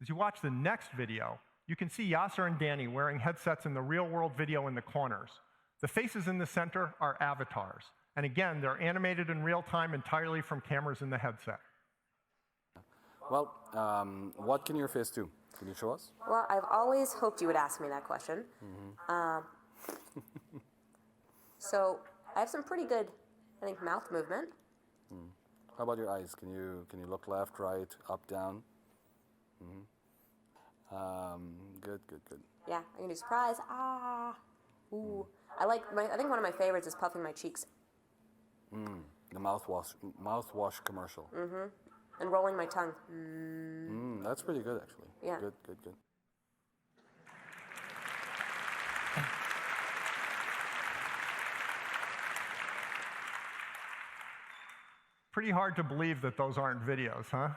As you watch the next video, you can see Yasser and Danny wearing headsets in the real-world video in the corners. The faces in the center are avatars. And again, they're animated in real time entirely from cameras in the headset. Well, what can your face do? Can you show us? Well, I've always hoped you would ask me that question. So I have some pretty good, I think, mouth movement. How about your eyes? Can you look left, right, up, down? Good. Yeah, I can do surprise. Ah, ooh. I think one of my favorites is puffing my cheeks. The mouthwash commercial. And rolling my tongue. That's pretty good, actually. Yeah. Good. Pretty hard to believe that those aren't videos, huh?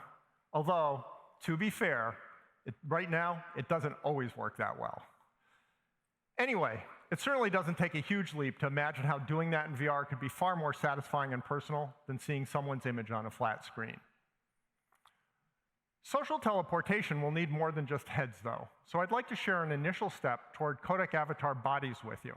Although, to be fair, right now, it doesn't always work that well. Anyway, it certainly doesn't take a huge leap to imagine how doing that in VR could be far more satisfying and personal than seeing someone's image on a flat screen. Social teleportation will need more than just heads, though, so I'd like to share an initial step toward codec avatar bodies with you.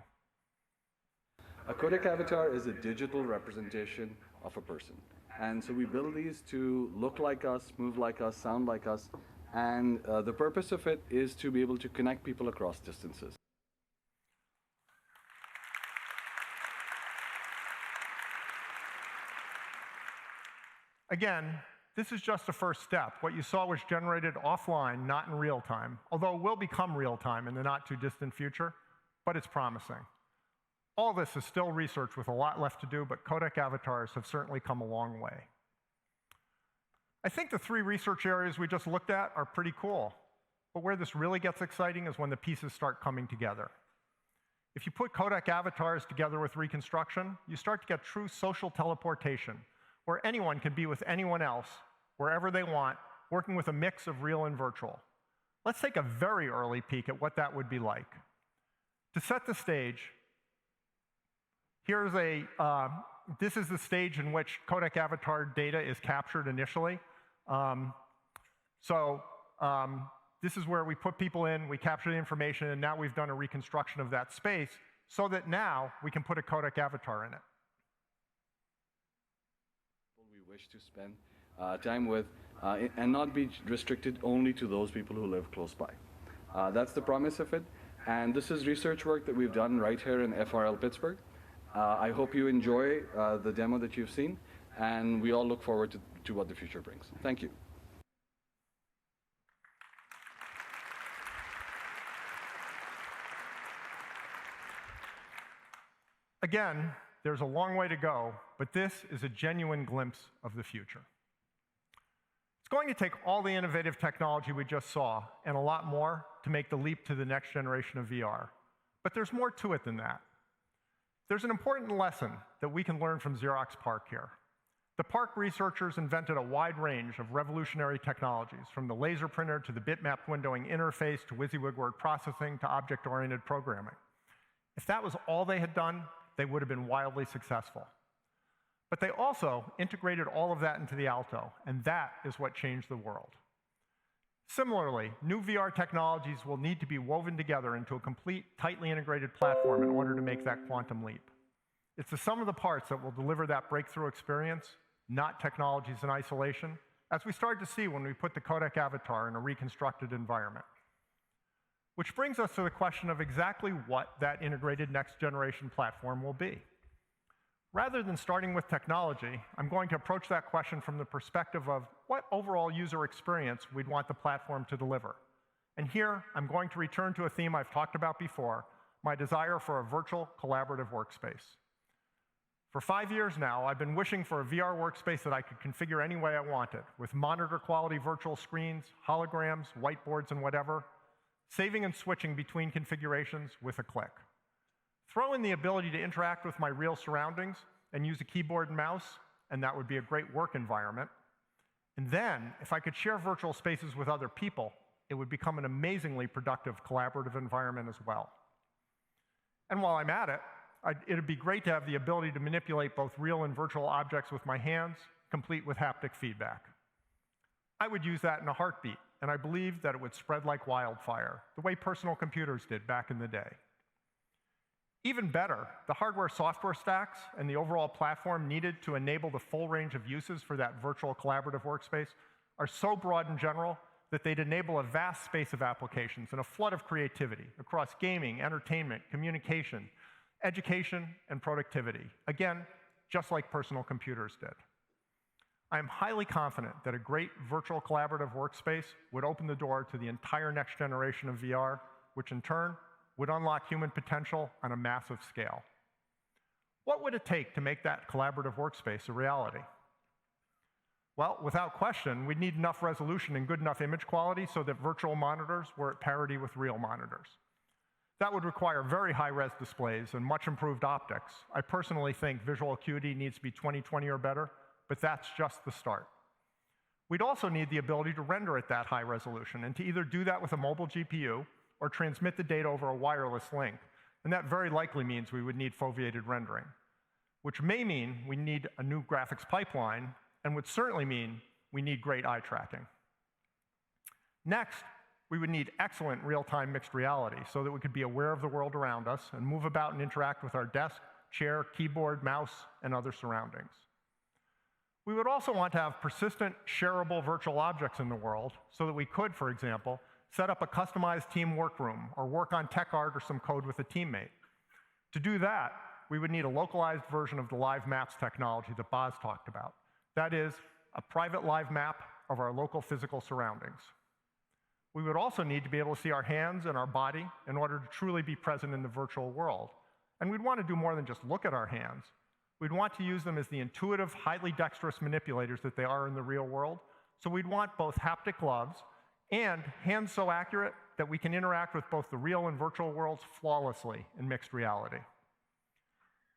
A codec avatar is a digital representation of a person. And so we build these to look like us, move like us, sound like us, and the purpose of it is to be able to connect people across distances. Again, this is just a first step. What you saw was generated offline, not in real time, although it will become real time in the not too distant future, but it's promising. All this is still research with a lot left to do, but codec avatars have certainly come a long way. I think the 3 research areas we just looked at are pretty cool, but where this really gets exciting is when the pieces start coming together. If you put codec avatars together with reconstruction, you start to get true social teleportation, where anyone can be with anyone else, wherever they want, working with a mix of real and virtual. Let's take a very early peek at what that would be like. To set the stage, this is the stage in which codec avatar data is captured initially. This is where we put people in, we capture the information, and now we've done a reconstruction of that space so that now we can put a codec avatar in it. We wish to spend time with and not be restricted only to those people who live close by. That's the promise of it. And this is research work that we've done right here in FRL Pittsburgh. I hope you enjoy the demo that you've seen, and we all look forward to what the future brings. Thank you. Again, there's a long way to go, but this is a genuine glimpse of the future. It's going to take all the innovative technology we just saw and a lot more to make the leap to the next generation of VR. But there's more to it than that. There's an important lesson that we can learn from Xerox PARC here. The PARC researchers invented a wide range of revolutionary technologies, from the laser printer to the bitmap windowing interface to WYSIWYG word processing to object-oriented programming. If that was all they had done, they would have been wildly successful. But they also integrated all of that into the Alto, and that is what changed the world. Similarly, new VR technologies will need to be woven together into a complete, tightly integrated platform in order to make that quantum leap. It's the sum of the parts that will deliver that breakthrough experience, not technologies in isolation, as we started to see when we put the codec avatar in a reconstructed environment. Which brings us to the question of exactly what that integrated next-generation platform will be. Rather than starting with technology, I'm going to approach that question from the perspective of what overall user experience we'd want the platform to deliver. And here, I'm going to return to a theme I've talked about before, my desire for a virtual collaborative workspace. For 5 years now, I've been wishing for a VR workspace that I could configure any way I wanted, with monitor-quality virtual screens, holograms, whiteboards, and whatever, saving and switching between configurations with a click. Throw in the ability to interact with my real surroundings and use a keyboard and mouse, and that would be a great work environment. And then, if I could share virtual spaces with other people, it would become an amazingly productive collaborative environment as well. And while I'm at it, it'd be great to have the ability to manipulate both real and virtual objects with my hands, complete with haptic feedback. I would use that in a heartbeat, and I believe that it would spread like wildfire, the way personal computers did back in the day. Even better, the hardware-software stacks and the overall platform needed to enable the full range of uses for that virtual collaborative workspace are so broad and general that they'd enable a vast space of applications and a flood of creativity across gaming, entertainment, communication, education, and productivity. Again, just like personal computers did. I am highly confident that a great virtual collaborative workspace would open the door to the entire next generation of VR, which in turn would unlock human potential on a massive scale. What would it take to make that collaborative workspace a reality? Well, without question, we'd need enough resolution and good enough image quality so that virtual monitors were at parity with real monitors. That would require very high-res displays and much improved optics. I personally think visual acuity needs to be 20/20 or better, but that's just the start. We'd also need the ability to render at that high resolution and to either do that with a mobile GPU or transmit the data over a wireless link. And that very likely means we would need foveated rendering, which may mean we need a new graphics pipeline and would certainly mean we need great eye tracking. Next, we would need excellent real-time mixed reality so that we could be aware of the world around us and move about and interact with our desk, chair, keyboard, mouse, and other surroundings. We would also want to have persistent, shareable virtual objects in the world so that we could, for example, set up a customized team workroom or work on tech art or some code with a teammate. To do that, we would need a localized version of the live maps technology that Boz talked about. That is, a private live map of our local physical surroundings. We would also need to be able to see our hands and our body in order to truly be present in the virtual world. And we'd want to do more than just look at our hands. We'd want to use them as the intuitive, highly dexterous manipulators that they are in the real world. So we'd want both haptic gloves and hands so accurate that we can interact with both the real and virtual worlds flawlessly in mixed reality.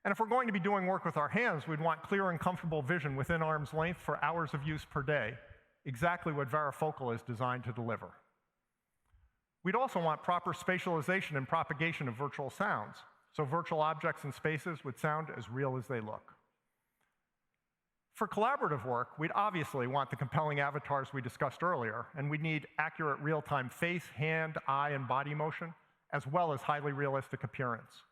And if we're going to be doing work with our hands, we'd want clear and comfortable vision within arm's length for hours of use per day, exactly what varifocal is designed to deliver. We'd also want proper spatialization and propagation of virtual sounds, so virtual objects and spaces would sound as real as they look. For collaborative work, we'd obviously want the compelling avatars we discussed earlier, and we'd need accurate real-time face, hand, eye, and body motion, as well as highly realistic appearance.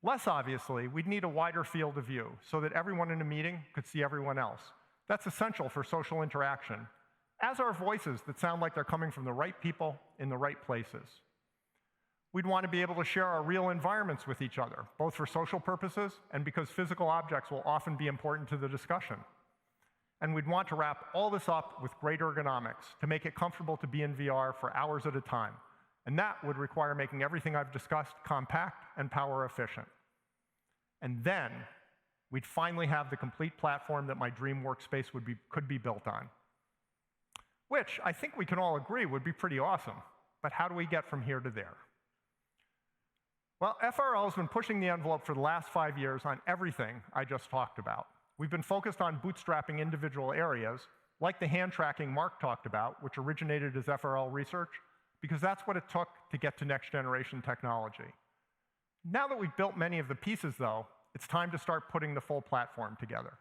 Less obviously, we'd need a wider field of view so that everyone in a meeting could see everyone else. That's essential for social interaction, as are voices that sound like they're coming from the right people in the right places. We'd want to be able to share our real environments with each other, both for social purposes and because physical objects will often be important to the discussion. And we'd want to wrap all this up with great ergonomics to make it comfortable to be in VR for hours at a time. And that would require making everything I've discussed compact and power efficient. And then we'd finally have the complete platform that my dream workspace could be built on. Which I think we can all agree would be pretty awesome. But how do we get from here to there? Well, FRL has been pushing the envelope for the last 5 years on everything I just talked about. We've been focused on bootstrapping individual areas, like the hand tracking Mark talked about, which originated as FRL research, because that's what it took to get to next generation technology. Now that we've built many of the pieces, though, it's time to start putting the full platform together.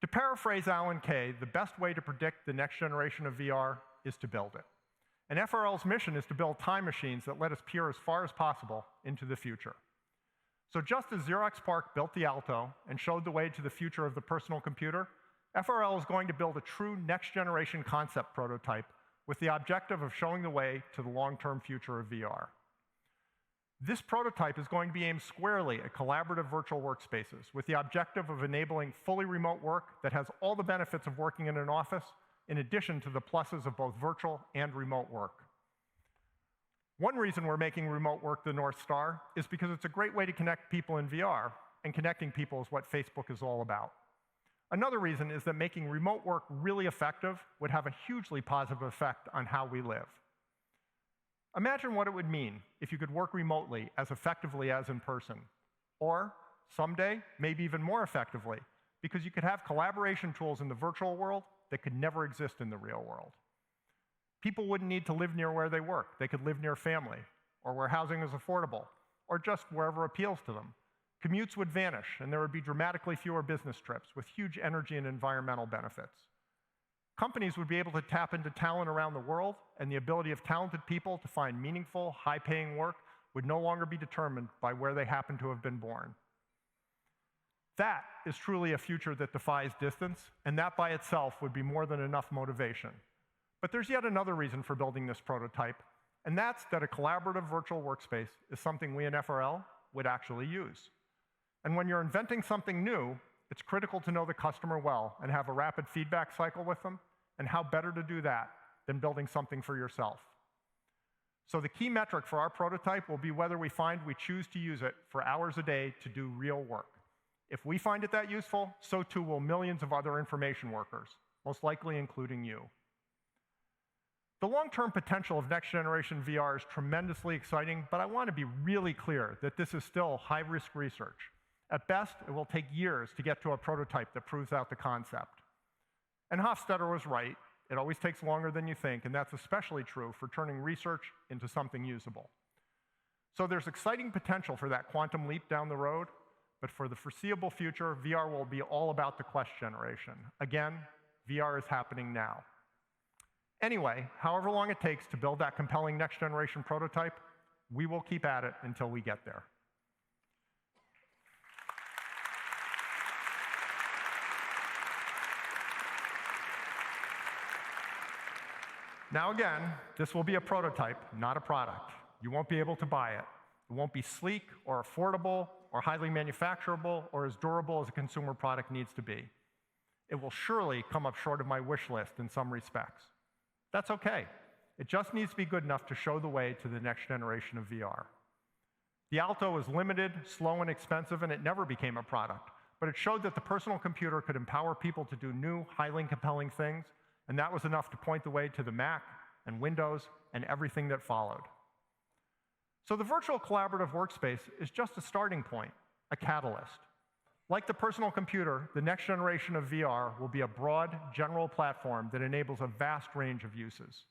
To paraphrase Alan Kay, the best way to predict the next generation of VR is to build it. And FRL's mission is to build time machines that let us peer as far as possible into the future. So just as Xerox PARC built the Alto and showed the way to the future of the personal computer, FRL is going to build a true next-generation concept prototype with the objective of showing the way to the long-term future of VR. This prototype is going to be aimed squarely at collaborative virtual workspaces with the objective of enabling fully remote work that has all the benefits of working in an office, in addition to the pluses of both virtual and remote work. One reason we're making remote work the North Star is because it's a great way to connect people in VR, and connecting people is what Facebook is all about. Another reason is that making remote work really effective would have a hugely positive effect on how we live. Imagine what it would mean if you could work remotely as effectively as in person, or someday, maybe even more effectively, because you could have collaboration tools in the virtual world that could never exist in the real world. People wouldn't need to live near where they work. They could live near family, or where housing is affordable, or just wherever appeals to them. Commutes would vanish, and there would be dramatically fewer business trips with huge energy and environmental benefits. Companies would be able to tap into talent around the world, and the ability of talented people to find meaningful, high-paying work would no longer be determined by where they happen to have been born. That is truly a future that defies distance, and that by itself would be more than enough motivation. But there's yet another reason for building this prototype, and that's that a collaborative virtual workspace is something we in FRL would actually use. And when you're inventing something new, it's critical to know the customer well and have a rapid feedback cycle with them, and how better to do that than building something for yourself. So the key metric for our prototype will be whether we find we choose to use it for hours a day to do real work. If we find it that useful, so too will millions of other information workers, most likely including you. The long-term potential of next-generation VR is tremendously exciting, but I want to be really clear that this is still high-risk research. At best, it will take years to get to a prototype that proves out the concept. And Hofstadter was right. It always takes longer than you think, and that's especially true for turning research into something usable. So there's exciting potential for that quantum leap down the road, but for the foreseeable future, VR will be all about the Quest generation. Again, VR is happening now. Anyway, however long it takes to build that compelling next-generation prototype, we will keep at it until we get there. Now again, this will be a prototype, not a product. You won't be able to buy it. It won't be sleek or affordable or highly manufacturable or as durable as a consumer product needs to be. It will surely come up short of my wish list in some respects. That's okay. It just needs to be good enough to show the way to the next generation of VR. The Alto was limited, slow, and expensive, and it never became a product. But it showed that the personal computer could empower people to do new, highly compelling things, and that was enough to point the way to the Mac and Windows and everything that followed. So the virtual collaborative workspace is just a starting point, a catalyst. Like the personal computer, the next generation of VR will be a broad, general platform that enables a vast range of uses.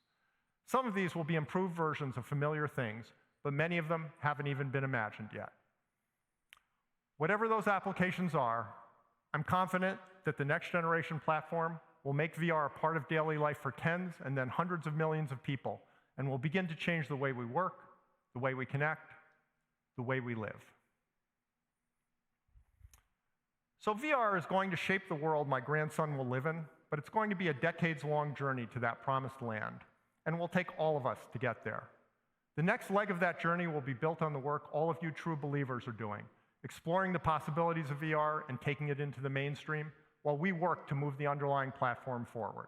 Some of these will be improved versions of familiar things, but many of them haven't even been imagined yet. Whatever those applications are, I'm confident that the next generation platform will make VR a part of daily life for tens and then hundreds of millions of people, and will begin to change the way we work, the way we connect, the way we live. So VR is going to shape the world my grandson will live in, but it's going to be a decades-long journey to that promised land, and it will take all of us to get there. The next leg of that journey will be built on the work all of you true believers are doing, exploring the possibilities of VR and taking it into the mainstream, while we work to move the underlying platform forward.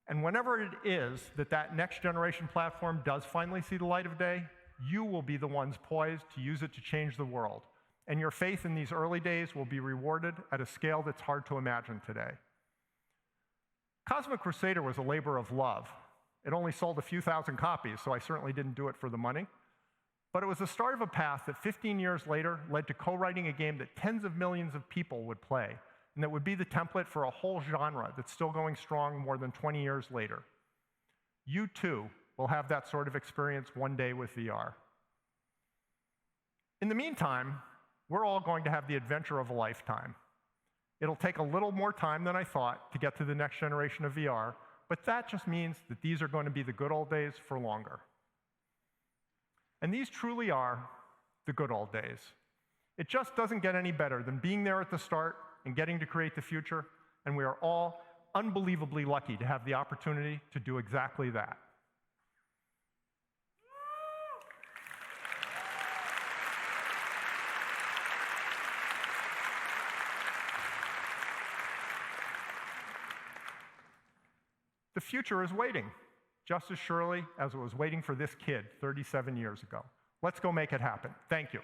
And whenever it is that that next generation platform does finally see the light of day, you will be the ones poised to use it to change the world. And your faith in these early days will be rewarded at a scale that's hard to imagine today. Cosmic Crusader was a labor of love. It only sold a few thousand copies, so I certainly didn't do it for the money. But it was the start of a path that 15 years later led to co-writing a game that tens of millions of people would play, and that would be the template for a whole genre that's still going strong more than 20 years later. You too will have that sort of experience one day with VR. In the meantime, we're all going to have the adventure of a lifetime. It'll take a little more time than I thought to get to the next generation of VR, but that just means that these are going to be the good old days for longer. And these truly are the good old days. It just doesn't get any better than being there at the start and getting to create the future, and we are all unbelievably lucky to have the opportunity to do exactly that. The future is waiting, just as surely as it was waiting for this kid 37 years ago. Let's go make it happen. Thank you.